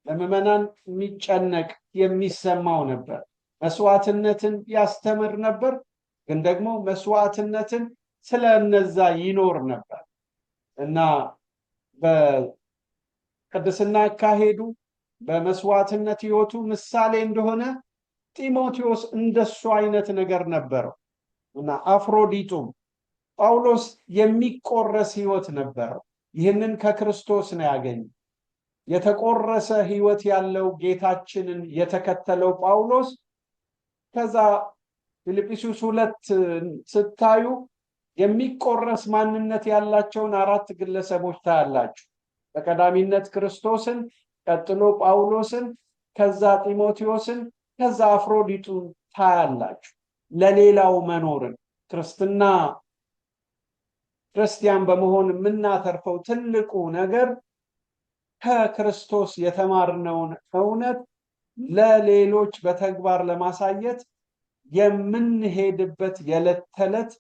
S1: ለምዕመናን የሚጨነቅ የሚሰማው ነበር። መስዋዕትነትን ያስተምር ነበር፣ ግን ደግሞ መስዋዕትነትን ስለነዛ ይኖር ነበር እና በቅድስና አካሄዱ በመስዋዕትነት ህይወቱ ምሳሌ እንደሆነ ጢሞቴዎስ እንደሱ አይነት ነገር ነበረው እና አፍሮዲጡም ጳውሎስ የሚቆረስ ህይወት ነበረው። ይህንን ከክርስቶስ ነው ያገኘው። የተቆረሰ ህይወት ያለው ጌታችንን የተከተለው ጳውሎስ ከዛ ፊልጵስዩስ 2 ስታዩ የሚቆረስ ማንነት ያላቸውን 4 ግለሰቦች ታያላችሁ። በቀዳሚነት ክርስቶስን፣ ቀጥሎ ጳውሎስን፣ ከዛ ጢሞቴዎስን፣ ከዛ አፍሮዲጡን ታያላችሁ። ለሌላው መኖርን ክርስቲያን በመሆን የምናተርፈው ትልቁ ነገር ከክርስቶስ የተማርነውን እውነት ለሌሎች በተግባር ለማሳየት የምንሄድበት የዕለት ተዕለት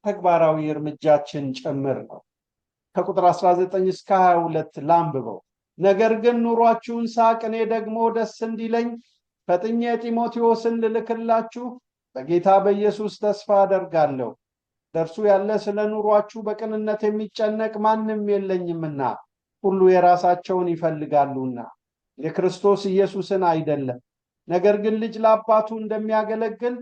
S1: ተግባራዊ እርምጃችን ጭምር ነው። ከቁጥር 19 እስከ 22 ላንብበው። ነገር ግን ኑሯችሁን ሳቅ፣ እኔ ደግሞ ደስ እንዲለኝ ፈጥኜ ጢሞቴዎስን ልልክላችሁ በጌታ በኢየሱስ ተስፋ አደርጋለሁ። ደርሱ ያለ ስለ ኑሯችሁ በቅንነት የሚጨነቅ ማንም የለኝምና ሁሉ የራሳቸውን ይፈልጋሉና የክርስቶስ ኢየሱስን አይደለም። ነገር ግን ልጅ ለአባቱ እንደሚያገለግል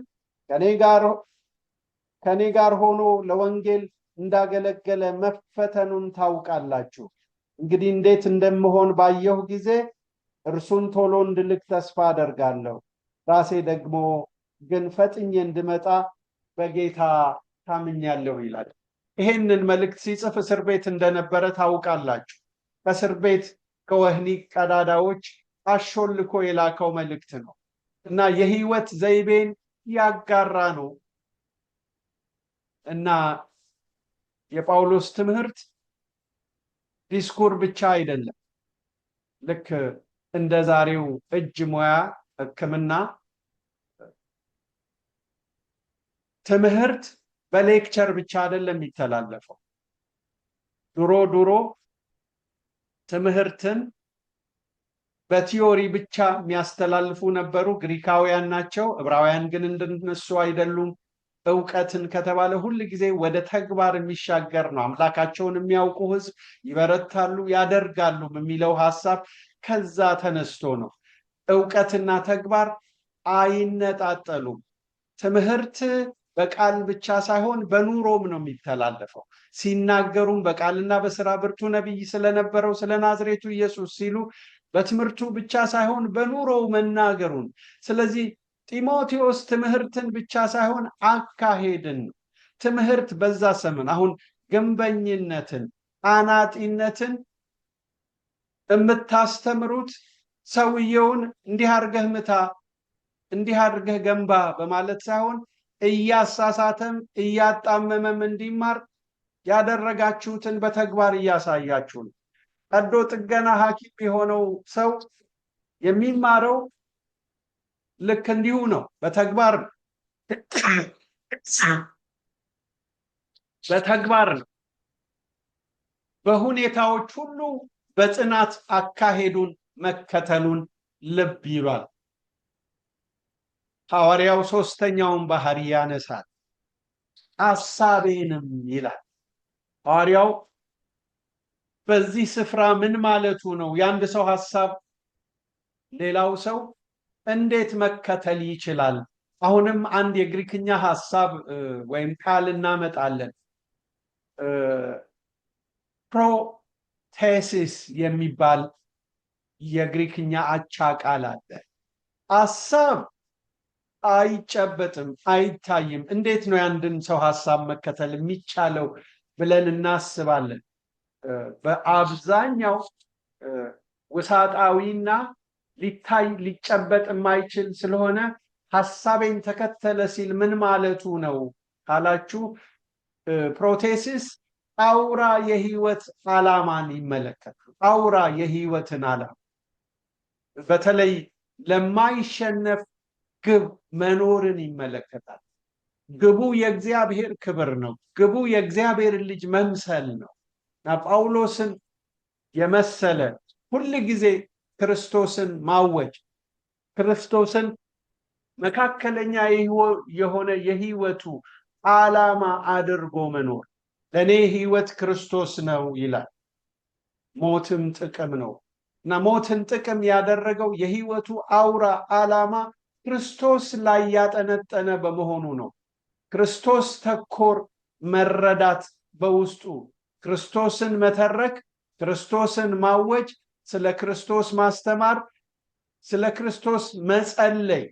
S1: ከኔ ጋር ሆኖ ለወንጌል እንዳገለገለ መፈተኑን ታውቃላችሁ። እንግዲህ እንዴት እንደምሆን ባየሁ ጊዜ እርሱን ቶሎ እንድልክ ተስፋ አደርጋለሁ። ራሴ ደግሞ ግን ፈጥኜ እንድመጣ በጌታ ታምኛለሁ ይላል። ይሄንን መልእክት ሲጽፍ እስር ቤት እንደነበረ ታውቃላችሁ። ከእስር ቤት ከወህኒ ቀዳዳዎች አሾልኮ የላከው መልእክት ነው እና የህይወት ዘይቤን ያጋራ ነው እና የጳውሎስ ትምህርት ዲስኩር ብቻ አይደለም። ልክ እንደ ዛሬው እጅ ሙያ ሕክምና ትምህርት በሌክቸር ብቻ አይደለም የሚተላለፈው። ድሮ ትምህርትን በቲዮሪ ብቻ የሚያስተላልፉ ነበሩ። ግሪካውያን ናቸው። ዕብራውያን ግን እንደነሱ አይደሉም። ዕውቀትን ከተባለ ሁል ጊዜ ወደ ተግባር የሚሻገር ነው። አምላካቸውን የሚያውቁ ህዝብ ይበረታሉ፣ ያደርጋሉ የሚለው ሐሳብ ከዛ ተነስቶ ነው። ዕውቀትና ተግባር አይነጣጠሉም። ትምህርት በቃል ብቻ ሳይሆን በኑሮም ነው የሚተላለፈው። ሲናገሩም በቃልና በስራ ብርቱ ነቢይ ስለነበረው ስለ ናዝሬቱ ኢየሱስ ሲሉ በትምህርቱ ብቻ ሳይሆን በኑሮው መናገሩን። ስለዚህ ጢሞቴዎስ ትምህርትን ብቻ ሳይሆን አካሄድን ነው። ትምህርት በዛ ዘመን አሁን ግንበኝነትን፣ አናጢነትን የምታስተምሩት ሰውየውን እንዲህ አድርገህ ምታ፣ እንዲህ አድርገህ ገንባ በማለት ሳይሆን እያሳሳተም እያጣመመም እንዲማር ያደረጋችሁትን በተግባር እያሳያችሁ ነው። ቀዶ ጥገና ሐኪም የሆነው ሰው የሚማረው ልክ እንዲሁ ነው፣ በተግባር ነው። በተግባር ነው። በሁኔታዎች ሁሉ በጽናት አካሄዱን መከተሉን ልብ ይሏል። ሐዋርያው ሶስተኛውን ባህሪ ያነሳል፣ ሐሳቤንም ይላል። ሐዋርያው በዚህ ስፍራ ምን ማለቱ ነው? የአንድ ሰው ሐሳብ ሌላው ሰው እንዴት መከተል ይችላል? አሁንም አንድ የግሪክኛ ሐሳብ ወይም ቃል እናመጣለን። ፕሮቴሲስ የሚባል የግሪክኛ አቻ ቃል አለ። ሐሳብ አይጨበጥም፣ አይታይም። እንዴት ነው የአንድን ሰው ሐሳብ መከተል የሚቻለው ብለን እናስባለን። በአብዛኛው ውሳጣዊና ሊታይ ሊጨበጥ የማይችል ስለሆነ ሐሳቤን ተከተለ ሲል ምን ማለቱ ነው ካላችሁ፣ ፕሮቴሲስ አውራ የህይወት ዓላማን ይመለከታል። አውራ የህይወትን ዓላማ በተለይ ለማይሸነፍ ግብ መኖርን ይመለከታል። ግቡ የእግዚአብሔር ክብር ነው። ግቡ የእግዚአብሔር ልጅ መምሰል ነው። እና ጳውሎስን የመሰለ ሁል ጊዜ ክርስቶስን ማወጅ፣ ክርስቶስን መካከለኛ የሆነ የህይወቱ ዓላማ አድርጎ መኖር። ለእኔ ህይወት ክርስቶስ ነው ይላል፣ ሞትም ጥቅም ነው። እና ሞትን ጥቅም ያደረገው የህይወቱ አውራ ዓላማ ክርስቶስ ላይ ያጠነጠነ በመሆኑ ነው። ክርስቶስ ተኮር መረዳት በውስጡ ክርስቶስን መተረክ፣ ክርስቶስን ማወጅ፣ ስለ ክርስቶስ ማስተማር፣ ስለ ክርስቶስ መጸለይ፣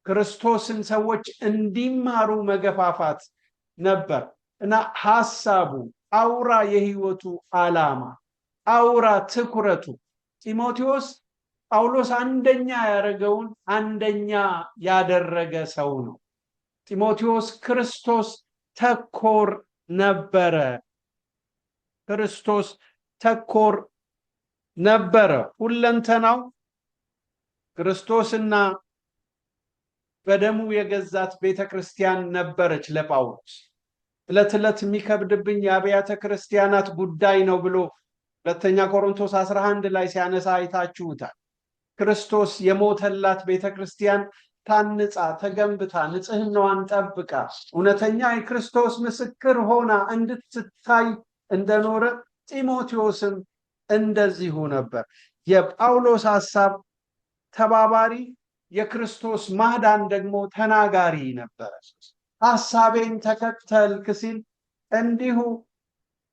S1: ክርስቶስን ሰዎች እንዲማሩ መገፋፋት ነበር እና ሐሳቡ አውራ የህይወቱ ዓላማ አውራ ትኩረቱ ጢሞቴዎስ ጳውሎስ አንደኛ ያደረገውን አንደኛ ያደረገ ሰው ነው። ጢሞቴዎስ ክርስቶስ ተኮር ነበረ። ክርስቶስ ተኮር ነበረ። ሁለንተናው ክርስቶስና በደሙ የገዛት ቤተክርስቲያን ነበረች ለጳውሎስ። ዕለት ዕለት የሚከብድብኝ የአብያተ ክርስቲያናት ጉዳይ ነው ብሎ ሁለተኛ ቆሮንቶስ 11 ላይ ሲያነሳ አይታችሁታል። ክርስቶስ የሞተላት ቤተክርስቲያን ታንጻ ተገንብታ ንጽህናዋን ጠብቃ እውነተኛ የክርስቶስ ምስክር ሆና እንድትታይ እንደኖረ ጢሞቴዎስም እንደዚሁ ነበር። የጳውሎስ ሐሳብ ተባባሪ፣ የክርስቶስ ማዳን ደግሞ ተናጋሪ ነበረ። ሐሳቤን ተከተልክ ሲል እንዲሁ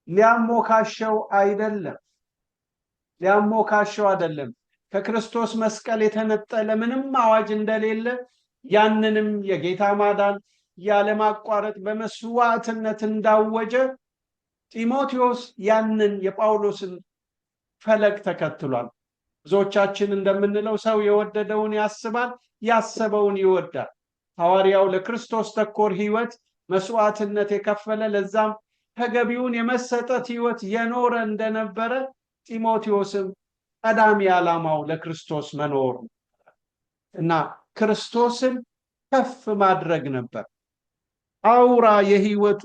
S1: ሊያሞካሸው አይደለም። ከክርስቶስ መስቀል የተነጠለ ምንም አዋጅ እንደሌለ ያንንም የጌታ ማዳን ያለማቋረጥ በመስዋዕትነት እንዳወጀ ጢሞቴዎስ ያንን የጳውሎስን ፈለግ ተከትሏል። ብዙዎቻችን እንደምንለው ሰው የወደደውን ያስባል፣ ያሰበውን ይወዳል። ሐዋርያው ለክርስቶስ ተኮር ህይወት መስዋዕትነት የከፈለ ለዛም ተገቢውን የመሰጠት ህይወት የኖረ እንደነበረ ጢሞቴዎስም ቀዳሚ ዓላማው ለክርስቶስ መኖር እና ክርስቶስን ከፍ ማድረግ ነበር። አውራ የህይወቱ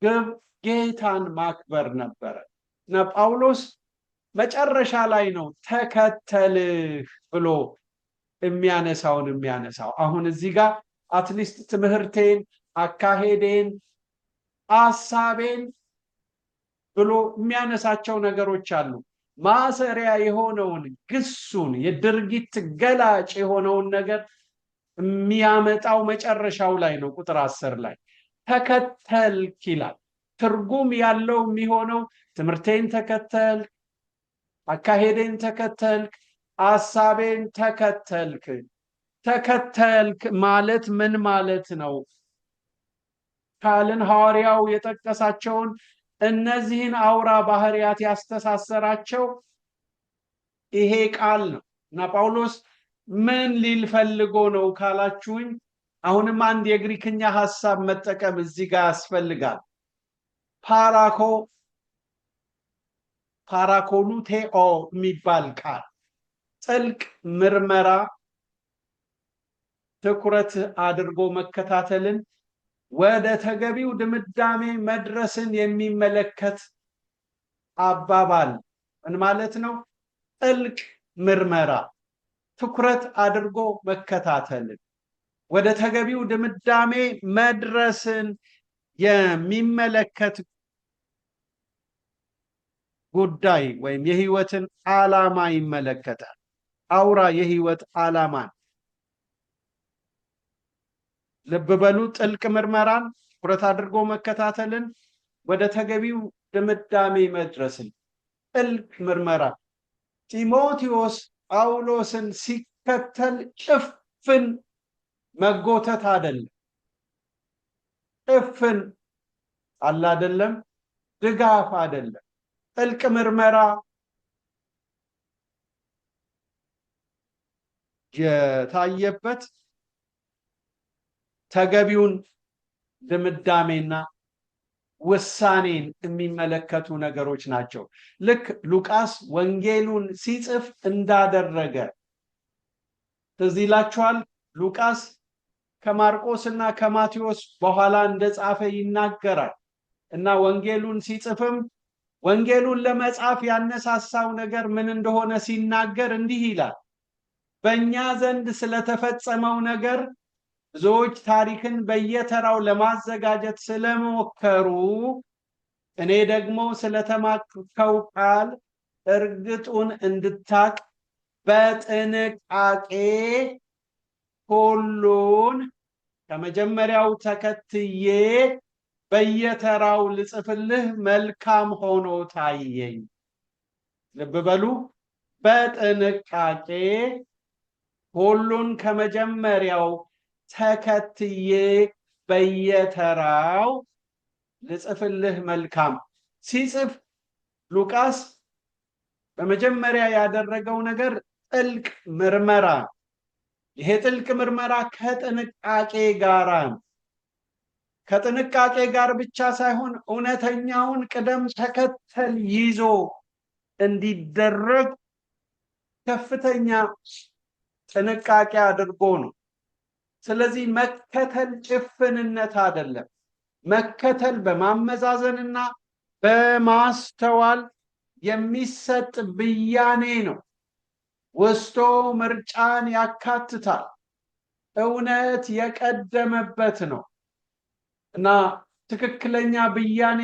S1: ግብ ጌታን ማክበር ነበረ እና ጳውሎስ መጨረሻ ላይ ነው ተከተልህ ብሎ የሚያነሳው። አሁን እዚህ ጋር አትሊስት ትምህርቴን፣ አካሄዴን፣ ሐሳቤን ብሎ የሚያነሳቸው ነገሮች አሉ። ማሰሪያ የሆነውን ግሱን የድርጊት ገላጭ የሆነውን ነገር የሚያመጣው መጨረሻው ላይ ነው። ቁጥር 10 ላይ ተከተልክ ይላል። ትርጉም ያለው የሚሆነው ትምህርቴን ተከተልክ፣ አካሄዴን ተከተልክ፣ ሐሳቤን ተከተልክ ማለት ምን ማለት ነው ካልን ሐዋርያው የጠቀሳቸውን እነዚህን አውራ ባህሪያት ያስተሳሰራቸው ይሄ ቃል ነው እና ጳውሎስ ምን ሊል ፈልጎ ነው ካላችሁኝ፣ አሁንም አንድ የግሪክኛ ሐሳብ መጠቀም እዚህ ጋር ያስፈልጋል። ፓራኮሉቴኦ የሚባል ቃል ጥልቅ ምርመራ፣ ትኩረት አድርጎ መከታተልን፣ ወደ ተገቢው ድምዳሜ መድረስን የሚመለከት አባባል ምን ማለት ነው? ጥልቅ ምርመራ፣ ትኩረት አድርጎ መከታተልን፣ ወደ ተገቢው ድምዳሜ መድረስን የሚመለከት ጉዳይ ወይም የህይወትን ዓላማ ይመለከታል። አውራ የህይወት ዓላማን ልብ በሉ። ጥልቅ ምርመራን፣ ትኩረት አድርጎ መከታተልን፣ ወደ ተገቢው ድምዳሜ መድረስን። ጥልቅ ምርመራ ጢሞቴዎስ ጳውሎስን ሲከተል ጭፍን መጎተት አይደለም፣ ጭፍን አለ አይደለም፣ ድጋፍ አይደለም። ጥልቅ ምርመራ የታየበት ተገቢውን ድምዳሜና ውሳኔን የሚመለከቱ ነገሮች ናቸው። ልክ ሉቃስ ወንጌሉን ሲጽፍ እንዳደረገ ትዝ ይላችኋል። ሉቃስ ከማርቆስ እና ከማቴዎስ በኋላ እንደጻፈ ይናገራል እና ወንጌሉን ሲጽፍም ወንጌሉን ለመጻፍ ያነሳሳው ነገር ምን እንደሆነ ሲናገር እንዲህ ይላል። በእኛ ዘንድ ስለተፈጸመው ነገር ብዙዎች ታሪክን በየተራው ለማዘጋጀት ስለሞከሩ እኔ ደግሞ ስለተማከው ቃል እርግጡን እንድታቅ በጥንቃቄ ሁሉን ከመጀመሪያው ተከትዬ በየተራው ልጽፍልህ መልካም ሆኖ ታየኝ። ልብ በሉ። በጥንቃቄ ሁሉን ከመጀመሪያው ተከትዬ በየተራው ልጽፍልህ መልካም። ሲጽፍ ሉቃስ በመጀመሪያ ያደረገው ነገር ጥልቅ ምርመራ። ይሄ ጥልቅ ምርመራ ከጥንቃቄ ጋር ከጥንቃቄ ጋር ብቻ ሳይሆን እውነተኛውን ቅደም ተከተል ይዞ እንዲደረግ ከፍተኛ ጥንቃቄ አድርጎ ነው። ስለዚህ መከተል ጭፍንነት አይደለም። መከተል በማመዛዘንና በማስተዋል የሚሰጥ ብያኔ ነው። ውስጡ ምርጫን ያካትታል። እውነት የቀደመበት ነው እና ትክክለኛ ብያኔ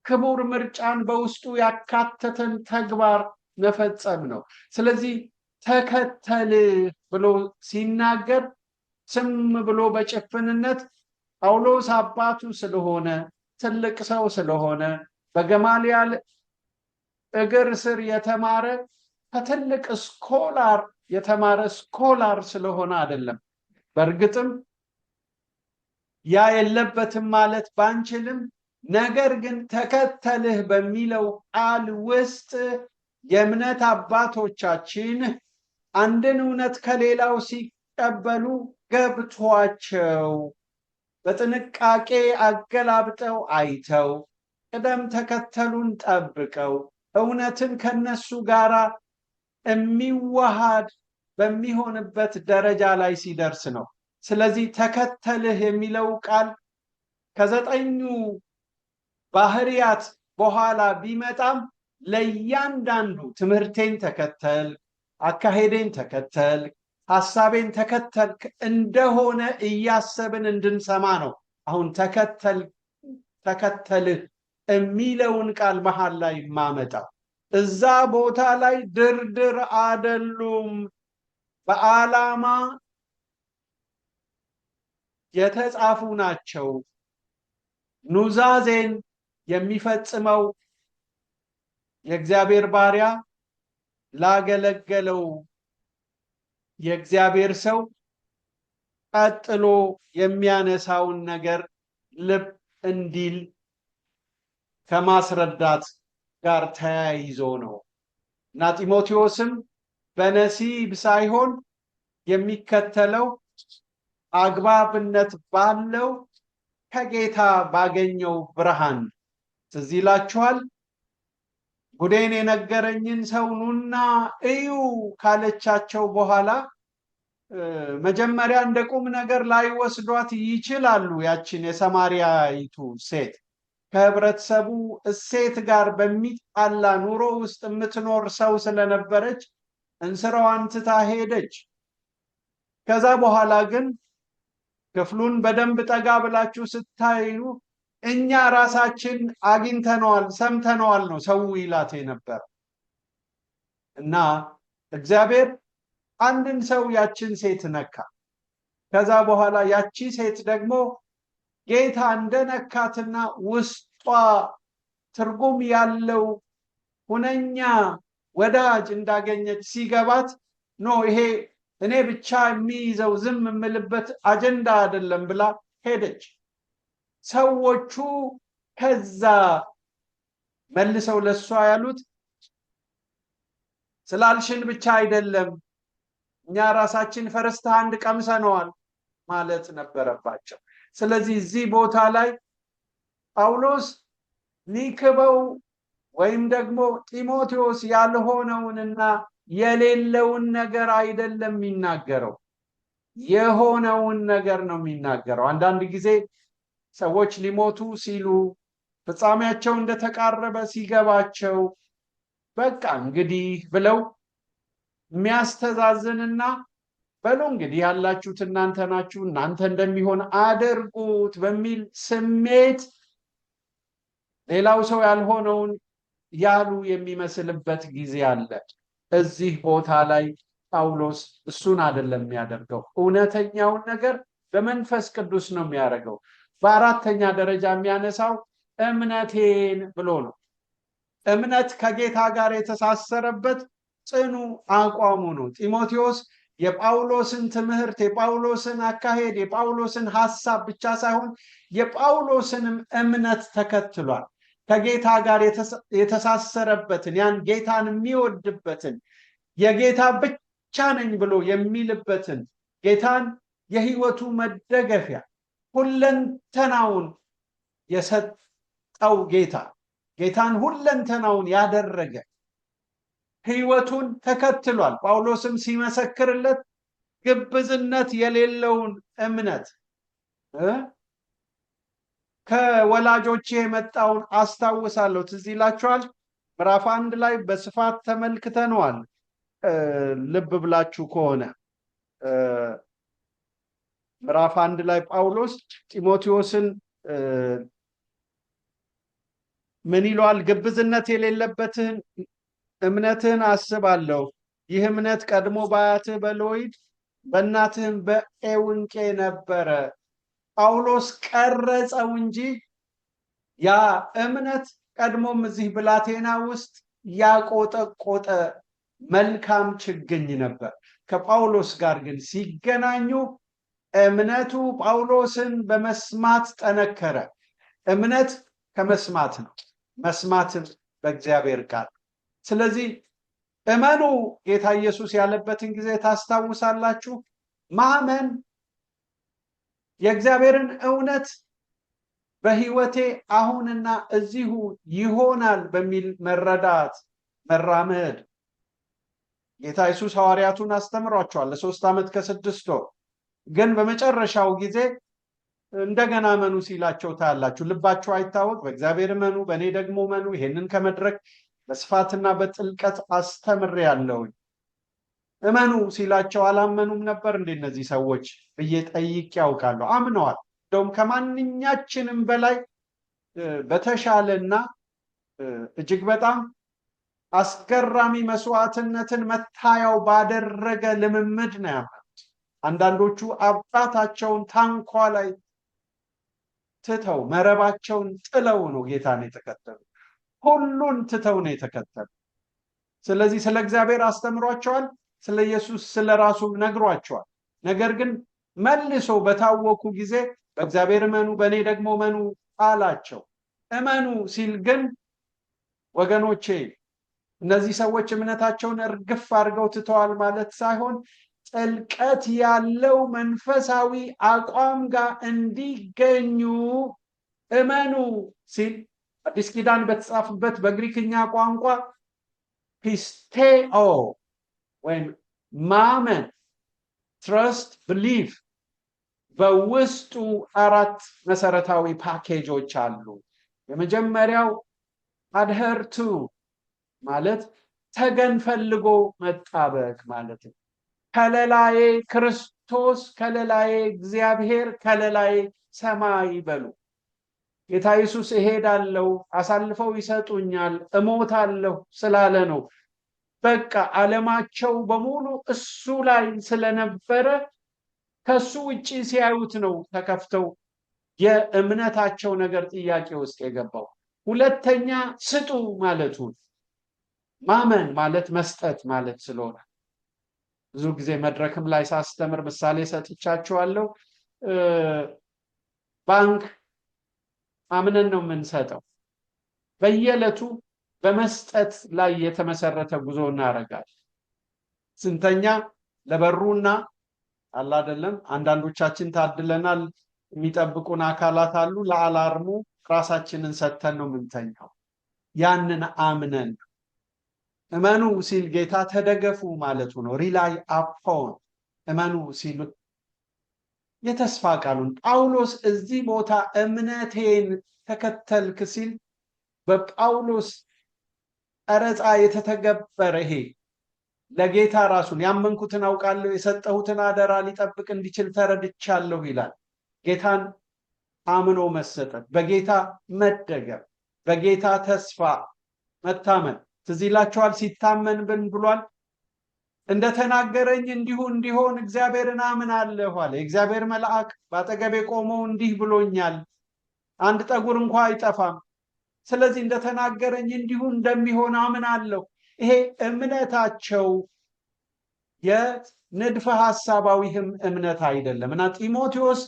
S1: ክቡር ምርጫን በውስጡ ያካተተን ተግባር መፈጸም ነው። ስለዚህ ተከተል ብሎ ሲናገር ስም ብሎ በጭፍንነት ጳውሎስ አባቱ ስለሆነ ትልቅ ሰው ስለሆነ በገማልያል እግር ስር የተማረ ከትልቅ ስኮላር የተማረ ስኮላር ስለሆነ አይደለም። በእርግጥም ያ የለበትም ማለት ባንችልም፣ ነገር ግን ተከተልህ በሚለው ቃል ውስጥ የእምነት አባቶቻችን አንድን እውነት ከሌላው ሲቀበሉ ገብቷቸው በጥንቃቄ አገላብጠው አይተው ቅደም ተከተሉን ጠብቀው እውነትን ከነሱ ጋር የሚዋሃድ በሚሆንበት ደረጃ ላይ ሲደርስ ነው። ስለዚህ ተከተልህ የሚለው ቃል ከዘጠኙ ባህሪያት በኋላ ቢመጣም ለእያንዳንዱ ትምህርቴን ተከተል፣ አካሄዴን ተከተል፣ ሐሳቤን ተከተልክ እንደሆነ እያሰብን እንድንሰማ ነው። አሁን ተከተልህ የሚለውን ቃል መሃል ላይ ማመጣው እዛ ቦታ ላይ ድርድር አይደሉም። በዓላማ የተጻፉ ናቸው። ኑዛዜን የሚፈጽመው የእግዚአብሔር ባሪያ ላገለገለው የእግዚአብሔር ሰው ቀጥሎ የሚያነሳውን ነገር ልብ እንዲል ከማስረዳት ጋር ተያይዞ ነው እና ጢሞቴዎስም በነሲብ ሳይሆን የሚከተለው አግባብነት ባለው ከጌታ ባገኘው ብርሃን። ትዝ ይላችኋል። ጉዴን የነገረኝን ሰው ኑና እዩ ካለቻቸው በኋላ መጀመሪያ እንደ ቁም ነገር ላይወስዷት ይችላሉ። ያችን የሰማርያይቱ ሴት ከህብረተሰቡ እሴት ጋር በሚጣላ ኑሮ ውስጥ የምትኖር ሰው ስለነበረች እንስራዋን ትታ ሄደች። ከዛ በኋላ ግን ክፍሉን በደንብ ጠጋ ብላችሁ ስታዩ እኛ ራሳችን አግኝተነዋል፣ ሰምተነዋል ነው ሰው ይላት ነበር። እና እግዚአብሔር አንድን ሰው ያችን ሴት ነካ። ከዛ በኋላ ያቺ ሴት ደግሞ ጌታ እንደነካትና ውስጧ ትርጉም ያለው ሁነኛ ወዳጅ እንዳገኘች ሲገባት ይሄ እኔ ብቻ የሚይዘው ዝም የምልበት አጀንዳ አይደለም ብላ ሄደች። ሰዎቹ ከዛ መልሰው ለሷ ያሉት ስላልሽን ብቻ አይደለም እኛ ራሳችን ፈርስት ሃንድ ቀምሰነዋል ማለት ነበረባቸው። ስለዚህ እዚህ ቦታ ላይ ጳውሎስ ሊክበው ወይም ደግሞ ጢሞቴዎስ ያልሆነውንና የሌለውን ነገር አይደለም የሚናገረው፣ የሆነውን ነገር ነው የሚናገረው። አንዳንድ ጊዜ ሰዎች ሊሞቱ ሲሉ ፍጻሜያቸው እንደተቃረበ ሲገባቸው በቃ እንግዲህ ብለው የሚያስተዛዝንና በሉ እንግዲህ ያላችሁት እናንተ ናችሁ፣ እናንተ እንደሚሆን አድርጉት በሚል ስሜት ሌላው ሰው ያልሆነውን ያሉ የሚመስልበት ጊዜ አለ። እዚህ ቦታ ላይ ጳውሎስ እሱን አይደለም የሚያደርገው። እውነተኛውን ነገር በመንፈስ ቅዱስ ነው የሚያደርገው። በአራተኛ ደረጃ የሚያነሳው እምነቴን ብሎ ነው። እምነት ከጌታ ጋር የተሳሰረበት ጽኑ አቋሙ ነው። ጢሞቴዎስ የጳውሎስን ትምህርት፣ የጳውሎስን አካሄድ፣ የጳውሎስን ሐሳብ ብቻ ሳይሆን የጳውሎስንም እምነት ተከትሏል። ከጌታ ጋር የተሳሰረበትን ያን ጌታን የሚወድበትን የጌታ ብቻ ነኝ ብሎ የሚልበትን ጌታን የህይወቱ መደገፊያ ሁለንተናውን የሰጠው ጌታን ሁለንተናውን ያደረገ ህይወቱን ተከትሏል። ጳውሎስም ሲመሰክርለት ግብዝነት የሌለውን እምነት ከወላጆቼ የመጣውን አስታውሳለሁ። ትዝ ይላችኋል። ምዕራፍ 1 ላይ በስፋት ተመልክተነዋል። ልብ ብላችሁ ከሆነ ምዕራፍ 1 ላይ ጳውሎስ ጢሞቴዎስን ምን ይለዋል? ግብዝነት የሌለበትን እምነትህን አስባለሁ። ይህ እምነት ቀድሞ በአያትህ በሎይድ በእናትህም በኤውንቄ ነበረ። ጳውሎስ ቀረጸው እንጂ ያ እምነት ቀድሞም እዚህ ብላቴና ውስጥ ያቆጠቆጠ መልካም ችግኝ ነበር። ከጳውሎስ ጋር ግን ሲገናኙ እምነቱ ጳውሎስን በመስማት ጠነከረ። እምነት ከመስማት ነው፣ መስማትም በእግዚአብሔር ቃል። ስለዚህ እመኑ ጌታ ኢየሱስ ያለበትን ጊዜ ታስታውሳላችሁ። ማመን የእግዚአብሔርን እውነት በህይወቴ አሁንና እዚሁ ይሆናል በሚል መረዳት መራመድ። ጌታ ኢየሱስ ሐዋርያቱን አስተምሯቸዋል ለ3 ዓመት ከ6 ወር። ግን በመጨረሻው ጊዜ እንደገና እመኑ ሲላቸው ታያላችሁ። ልባችሁ አይታወቅ፣ በእግዚአብሔር እመኑ፣ በእኔ ደግሞ እመኑ። ይሄንን ከመድረክ በስፋትና በጥልቀት አስተምሬያለሁ። እመኑ ሲላቸው አላመኑም ነበር እንዴ እነዚህ ሰዎች ብዬ ጠይቄ ያውቃለሁ። አምነዋል። እንደውም ከማንኛችንም በላይ በተሻለና እጅግ በጣም አስገራሚ መስዋዕትነትን መታያው ባደረገ ልምምድ ነው ያመኑት። አንዳንዶቹ አባታቸውን ታንኳ ላይ ትተው መረባቸውን ጥለው ነው ጌታን የተከተሉ። ሁሉን ትተው ነው የተከተሉ። ስለዚህ ስለ እግዚአብሔር አስተምሯቸዋል፣ ስለ ኢየሱስ ስለ ራሱ ነግሯቸዋል። ነገር ግን መልሶ በታወኩ ጊዜ በእግዚአብሔር እመኑ፣ በእኔ ደግሞ እመኑ አላቸው። እመኑ ሲል ግን ወገኖቼ እነዚህ ሰዎች እምነታቸውን እርግፍ አድርገው ትተዋል ማለት ሳይሆን ጥልቀት ያለው መንፈሳዊ አቋም ጋር እንዲገኙ እመኑ ሲል አዲስ ኪዳን በተጻፈበት በግሪክኛ ቋንቋ ፒስቴኦ ወይም ማመን፣ ትረስት፣ ብሊቭ በውስጡ 4 መሰረታዊ ፓኬጆች አሉ። የመጀመሪያው አድሄር ቱ ማለት ተገን ፈልጎ መጣበቅ ማለት ነው። ከለላዬ ክርስቶስ፣ ከለላዬ እግዚአብሔር፣ ከለላዬ ሰማይ በሉ። ጌታ ኢየሱስ እሄዳለሁ፣ አሳልፈው ይሰጡኛል፣ እሞታለሁ ስላለ ነው። በቃ ዓለማቸው በሙሉ እሱ ላይ ስለነበረ ከሱ ውጪ ሲያዩት ነው ተከፍተው የእምነታቸው ነገር ጥያቄ ውስጥ የገባው። ሁለተኛ ስጡ ማለቱ፣ ማመን ማለት መስጠት ማለት ስለሆነ ብዙ ጊዜ መድረክም ላይ ሳስተምር ምሳሌ ሰጥቻችኋለሁ። ባንክ አምነን ነው የምንሰጠው። በየዕለቱ በመስጠት ላይ የተመሰረተ ጉዞ እናደርጋለን። ስንተኛ ለበሩና አላ አይደለም፣ አንዳንዶቻችን ታድለናል፣ የሚጠብቁን አካላት አሉ። ለአላርሙ ራሳችንን ሰጥተን ነው የምንተኛው። ያንን አምነን እመኑ ሲል ጌታ ተደገፉ ማለቱ ነው። ሪላይ አፖን እመኑ ሲል የተስፋ ቃሉን ጳውሎስ እዚህ ቦታ እምነቴን ተከተልክ ሲል በጳውሎስ ቀረጻ የተተገበረ ይሄ ለጌታ ራሱን ያመንኩትን አውቃለሁ፣ የሰጠሁትን አደራ ሊጠብቅ እንዲችል ተረድቻለሁ ይላል። ጌታን አምኖ መሰጠት፣ በጌታ መደገፍ፣ በጌታ ተስፋ መታመን። ትዝ ይላችኋል፣ ሲታመን ብን ብሏል። እንደተናገረኝ እንዲሁ እንዲሆን እግዚአብሔርን አምናለሁ አለ። የእግዚአብሔር መልአክ በአጠገቤ ቆመው እንዲህ ብሎኛል፣ አንድ ጠጉር እንኳ አይጠፋም። ስለዚህ እንደተናገረኝ እንዲሁ እንደሚሆን አምናለሁ። ይሄ እምነታቸው የንድፈ ሐሳባዊህም እምነት አይደለም እና ጢሞቴዎስ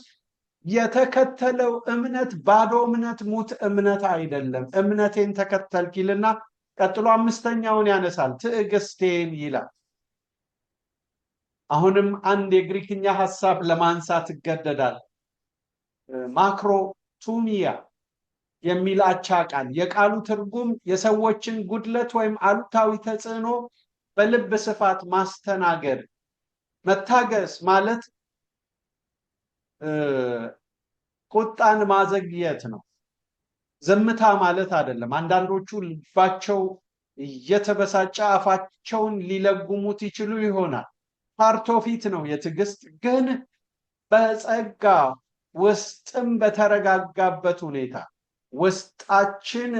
S1: የተከተለው እምነት ባዶ እምነት፣ ሙት እምነት አይደለም። እምነቴን ተከተልክ ይልና ቀጥሎ 5ኛውን ያነሳል፣ ትዕግስቴን ይላል። አሁንም አንድ የግሪክኛ ሐሳብ ለማንሳት እገደዳል። ማክሮቱሚያ የሚል አቻ ቃል። የቃሉ ትርጉም የሰዎችን ጉድለት ወይም አሉታዊ ተጽዕኖ በልብ ስፋት ማስተናገድ። መታገስ ማለት ቁጣን ማዘግየት ነው። ዝምታ ማለት አይደለም። አንዳንዶቹ ልባቸው እየተበሳጨ አፋቸውን ሊለጉሙት ይችሉ ይሆናል። ፓርቶፊት ነው የትዕግስት ግን በጸጋ ውስጥም በተረጋጋበት ሁኔታ ውስጣችን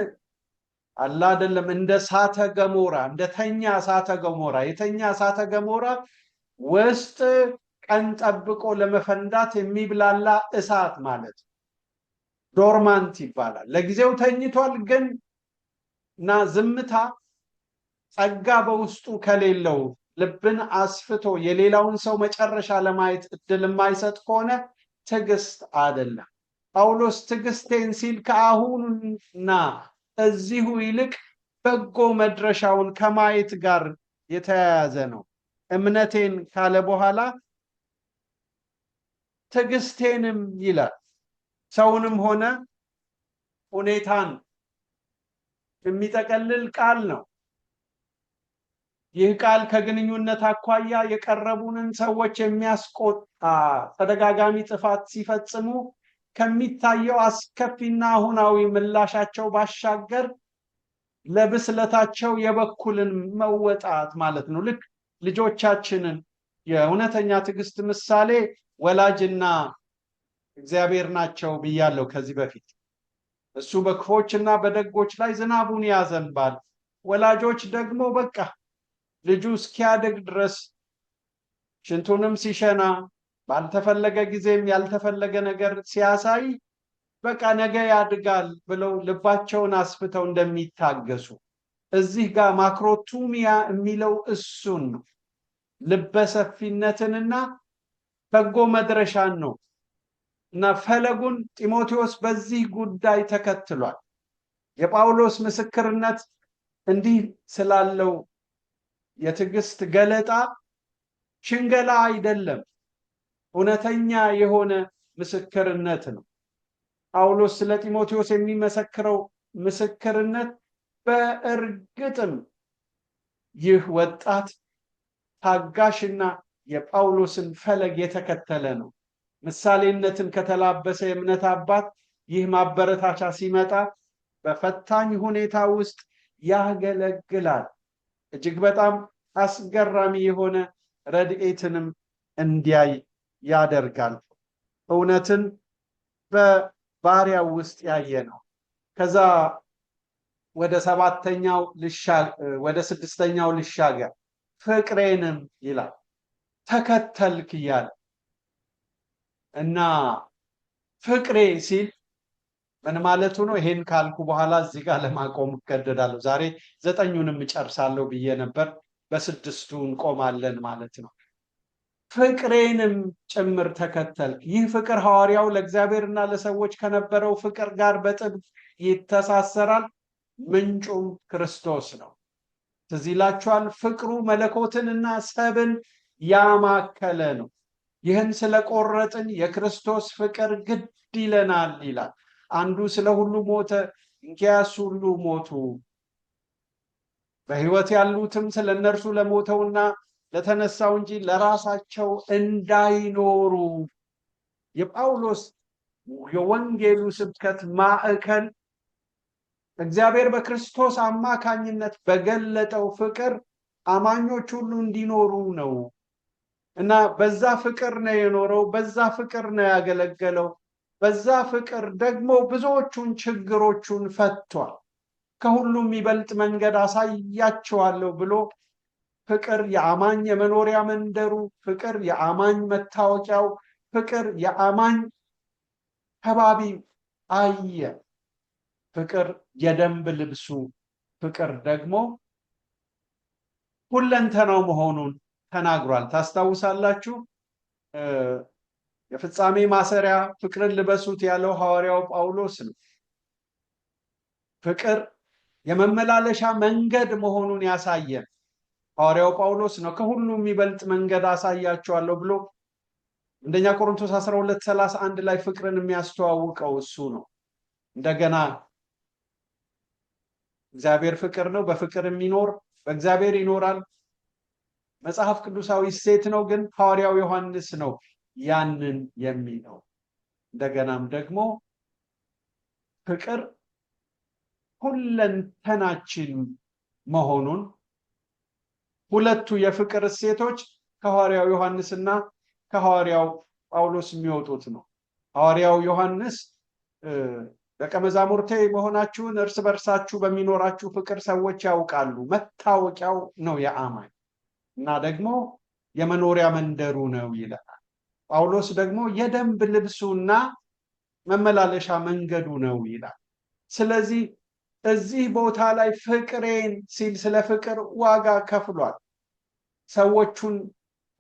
S1: አላ አይደለም እንደ እሳተ ገሞራ፣ እንደተኛ እሳተ ገሞራ፣ የተኛ እሳተ ገሞራ ውስጥ ቀን ጠብቆ ለመፈንዳት የሚብላላ እሳት ማለት ዶርማንት ይባላል። ለጊዜው ተኝቷል ግን እና ዝምታ ጸጋ በውስጡ ከሌለው ልብን አስፍቶ የሌላውን ሰው መጨረሻ ለማየት እድል የማይሰጥ ከሆነ ትዕግስት አይደለም። ጳውሎስ ትዕግስቴን ሲል ከአሁኑና እዚሁ ይልቅ በጎ መድረሻውን ከማየት ጋር የተያያዘ ነው። እምነቴን ካለ በኋላ ትዕግስቴንም ይላል። ሰውንም ሆነ ሁኔታን የሚጠቀልል ቃል ነው። ይህ ቃል ከግንኙነት አኳያ የቀረቡንን ሰዎች የሚያስቆጣ ተደጋጋሚ ጥፋት ሲፈጽሙ ከሚታየው አስከፊና አሁናዊ ምላሻቸው ባሻገር ለብስለታቸው የበኩልን መወጣት ማለት ነው። ልክ ልጆቻችንን የእውነተኛ ትዕግስት ምሳሌ ወላጅና እግዚአብሔር ናቸው ብያለሁ ከዚህ በፊት። እሱ በክፎችና በደጎች ላይ ዝናቡን ያዘንባል። ወላጆች ደግሞ በቃ ልጁ እስኪያድግ ድረስ ሽንቱንም ሲሸና ባልተፈለገ ጊዜም ያልተፈለገ ነገር ሲያሳይ በቃ ነገ ያድጋል ብለው ልባቸውን አስፍተው እንደሚታገሱ እዚህ ጋር ማክሮቱሚያ የሚለው እሱን ነው። ልበሰፊነትንና በጎ መድረሻን ነው እና ፈለጉን ጢሞቴዎስ በዚህ ጉዳይ ተከትሏል። የጳውሎስ ምስክርነት እንዲህ ስላለው የትዕግስት ገለጣ ሽንገላ አይደለም፣ እውነተኛ የሆነ ምስክርነት ነው። ጳውሎስ ስለ ጢሞቴዎስ የሚመሰክረው ምስክርነት በእርግጥም ይህ ወጣት ታጋሽና የጳውሎስን ፈለግ የተከተለ ነው። ምሳሌነትን ከተላበሰ የእምነት አባት ይህ ማበረታቻ ሲመጣ በፈታኝ ሁኔታ ውስጥ ያገለግላል። እጅግ በጣም አስገራሚ የሆነ ረድኤትንም እንዲያይ ያደርጋል። እውነትን በባሪያው ውስጥ ያየ ነው። ከዛ ወደ ስድስተኛው ልሻገር። ፍቅሬንም ይላል ተከተልክ እያለ እና ፍቅሬ ሲል ምን ማለቱ ነው? ይሄን ካልኩ በኋላ እዚህ ጋር ለማቆም እገደዳለሁ። ዛሬ 9ኙንም እጨርሳለሁ ብዬ ነበር፣ በ6ቱ እንቆማለን ማለት ነው። ፍቅሬንም ጭምር ተከተልክ። ይህ ፍቅር ሐዋርያው ለእግዚአብሔርና ለሰዎች ከነበረው ፍቅር ጋር በጥብቅ ይተሳሰራል። ምንጩም ክርስቶስ ነው። ትዝ ይላችኋል። ፍቅሩ መለኮትንና ሰብን ያማከለ ነው። ይህን ስለቆረጥን የክርስቶስ ፍቅር ግድ ይለናል ይላል። አንዱ ስለ ሁሉ ሞተ፣ እንኪያስ ሁሉ ሞቱ። በሕይወት ያሉትም ስለ እነርሱ ለሞተውና ለተነሳው እንጂ ለራሳቸው እንዳይኖሩ። የጳውሎስ የወንጌሉ ስብከት ማዕከል እግዚአብሔር በክርስቶስ አማካኝነት በገለጠው ፍቅር አማኞች ሁሉ እንዲኖሩ ነው እና በዛ ፍቅር ነው የኖረው፣ በዛ ፍቅር ነው ያገለገለው፣ በዛ ፍቅር ደግሞ ብዙዎቹን ችግሮቹን ፈቷል። ከሁሉም የሚበልጥ መንገድ አሳያቸዋለሁ ብሎ ፍቅር የአማኝ የመኖሪያ መንደሩ፣ ፍቅር የአማኝ መታወቂያው፣ ፍቅር የአማኝ ከባቢ አየ። ፍቅር የደንብ ልብሱ፣ ፍቅር ደግሞ ሁለንተናው መሆኑን ተናግሯል። ታስታውሳላችሁ። የፍጻሜ ማሰሪያ ፍቅርን ልበሱት ያለው ሐዋርያው ጳውሎስ ነው። ፍቅር የመመላለሻ መንገድ መሆኑን ያሳየን ሐዋርያው ጳውሎስ ነው። ከሁሉ የሚበልጥ መንገድ አሳያቸዋለሁ ብሎ አንደኛ ቆሮንቶስ 12:31 ላይ ፍቅርን የሚያስተዋውቀው እሱ ነው። እንደገና እግዚአብሔር ፍቅር ነው፣ በፍቅር የሚኖር በእግዚአብሔር ይኖራል። መጽሐፍ ቅዱሳዊ ሴት ነው፣ ግን ሐዋርያው ዮሐንስ ነው ያንን የሚለው። እንደገናም ደግሞ ፍቅር ሁለንተናችን መሆኑን ሁለቱ የፍቅር እሴቶች ከሐዋርያው ዮሐንስና ከሐዋርያው ጳውሎስ የሚወጡት ነው። ሐዋርያው ዮሐንስ ደቀ መዛሙርቴ መሆናችሁን እርስ በርሳችሁ በሚኖራችሁ ፍቅር ሰዎች ያውቃሉ፣ መታወቂያው ነው የአማኝ እና ደግሞ የመኖሪያ መንደሩ ነው ይለናል። ጳውሎስ ደግሞ የደንብ ልብሱና መመላለሻ መንገዱ ነው ይላል። ስለዚህ እዚህ ቦታ ላይ ፍቅሬን ሲል ስለ ፍቅር ዋጋ ከፍሏል። ሰዎቹን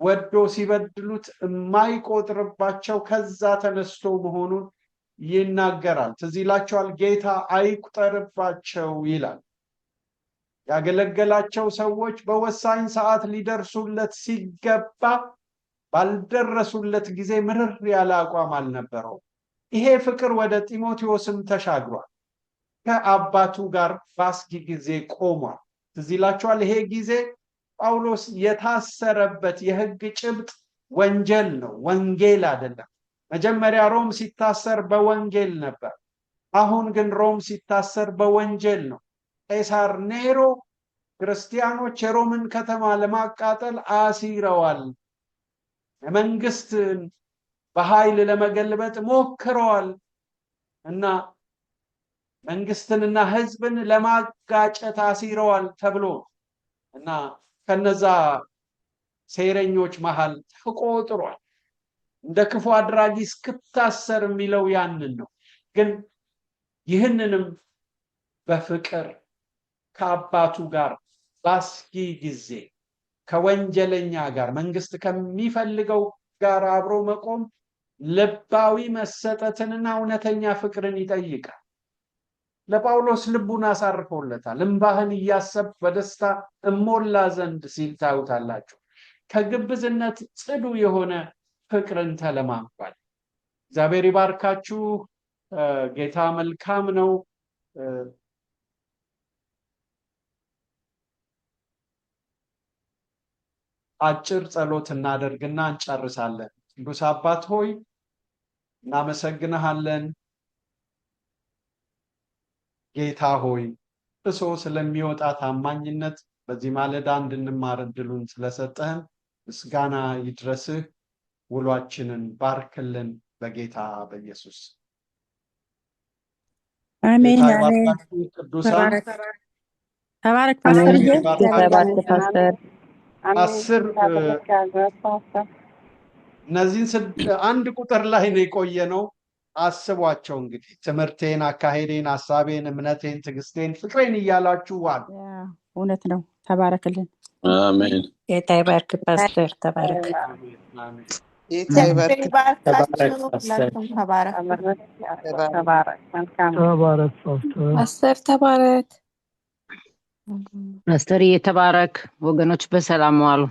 S1: ወዶ ሲበድሉት የማይቆጥርባቸው ከዛ ተነስቶ መሆኑን ይናገራል። ትዝ ይላቸዋል። ጌታ አይቁጠርባቸው ይላል። ያገለገላቸው ሰዎች በወሳኝ ሰዓት ሊደርሱለት ሲገባ ባልደረሱለት ጊዜ ምርር ያለ አቋም አልነበረው። ይሄ ፍቅር ወደ ጢሞቴዎስም ተሻግሯል። ከአባቱ ጋር በአስጊ ጊዜ ቆሟል። ትዝ ይላችኋል። ይሄ ጊዜ ጳውሎስ የታሰረበት የሕግ ጭብጥ ወንጀል ነው፣ ወንጌል አይደለም። መጀመሪያ ሮም ሲታሰር በወንጌል ነበር። አሁን ግን ሮም ሲታሰር በወንጀል ነው። ቄሳር ኔሮ ክርስቲያኖች የሮምን ከተማ ለማቃጠል አሲረዋል። መንግስትን በኃይል ለመገልበጥ ሞክረዋል እና መንግስትንና ህዝብን ለማጋጨት አሲረዋል ተብሎ እና ከነዛ ሴረኞች መሃል ተቆጥሯል። እንደ ክፉ አድራጊ እስክታሰር የሚለው ያንን ነው። ግን ይህንንም በፍቅር ከአባቱ ጋር በአስጊ ጊዜ ከወንጀለኛ ጋር መንግስት ከሚፈልገው ጋር አብሮ መቆም ልባዊ መሰጠትንና እውነተኛ ፍቅርን ይጠይቃል። ለጳውሎስ ልቡን አሳርፎለታል። እንባህን እያሰብክ በደስታ እሞላ ዘንድ ሲል ታዩታላችሁ። ከግብዝነት ጽዱ የሆነ ፍቅርን ተለማምዷል። እግዚአብሔር ይባርካችሁ። ጌታ መልካም ነው። አጭር ጸሎት እናደርግና እንጨርሳለን። ቅዱስ አባት ሆይ እናመሰግንሃለን። ጌታ ሆይ እርሶ ስለሚወጣ ታማኝነት በዚህ ማለዳ እንድንማር እድሉን ስለሰጠህን ምስጋና ይድረስህ። ውሏችንን ባርክልን በጌታ በኢየሱስ
S2: አሜን
S1: ጌታ
S2: አሜን።
S1: ይባርካችሁ ቅዱሳን።
S2: ተባረክ ፓስተር ዬ
S3: ተባረክ ፓስተር።
S1: አስር እነዚህን አንድ ቁጥር ላይ ነው የቆየ ነው። አስቧቸው እንግዲህ ትምህርቴን፣ አካሄዴን፣ ሐሳቤን፣ እምነቴን፣ ትዕግስቴን፣ ፍቅሬን እያላችሁ ዋሉ።
S2: እውነት ነው። ተባረክልን።
S3: አሜን።
S4: ጌታ ይባርክ ፓስተር። ተባረክ።
S3: ጌታ ይባርክ።
S4: ፓስተር ተባረክ።
S5: ፓስተር የተባረክ። ወገኖች በሰላም ዋሉ።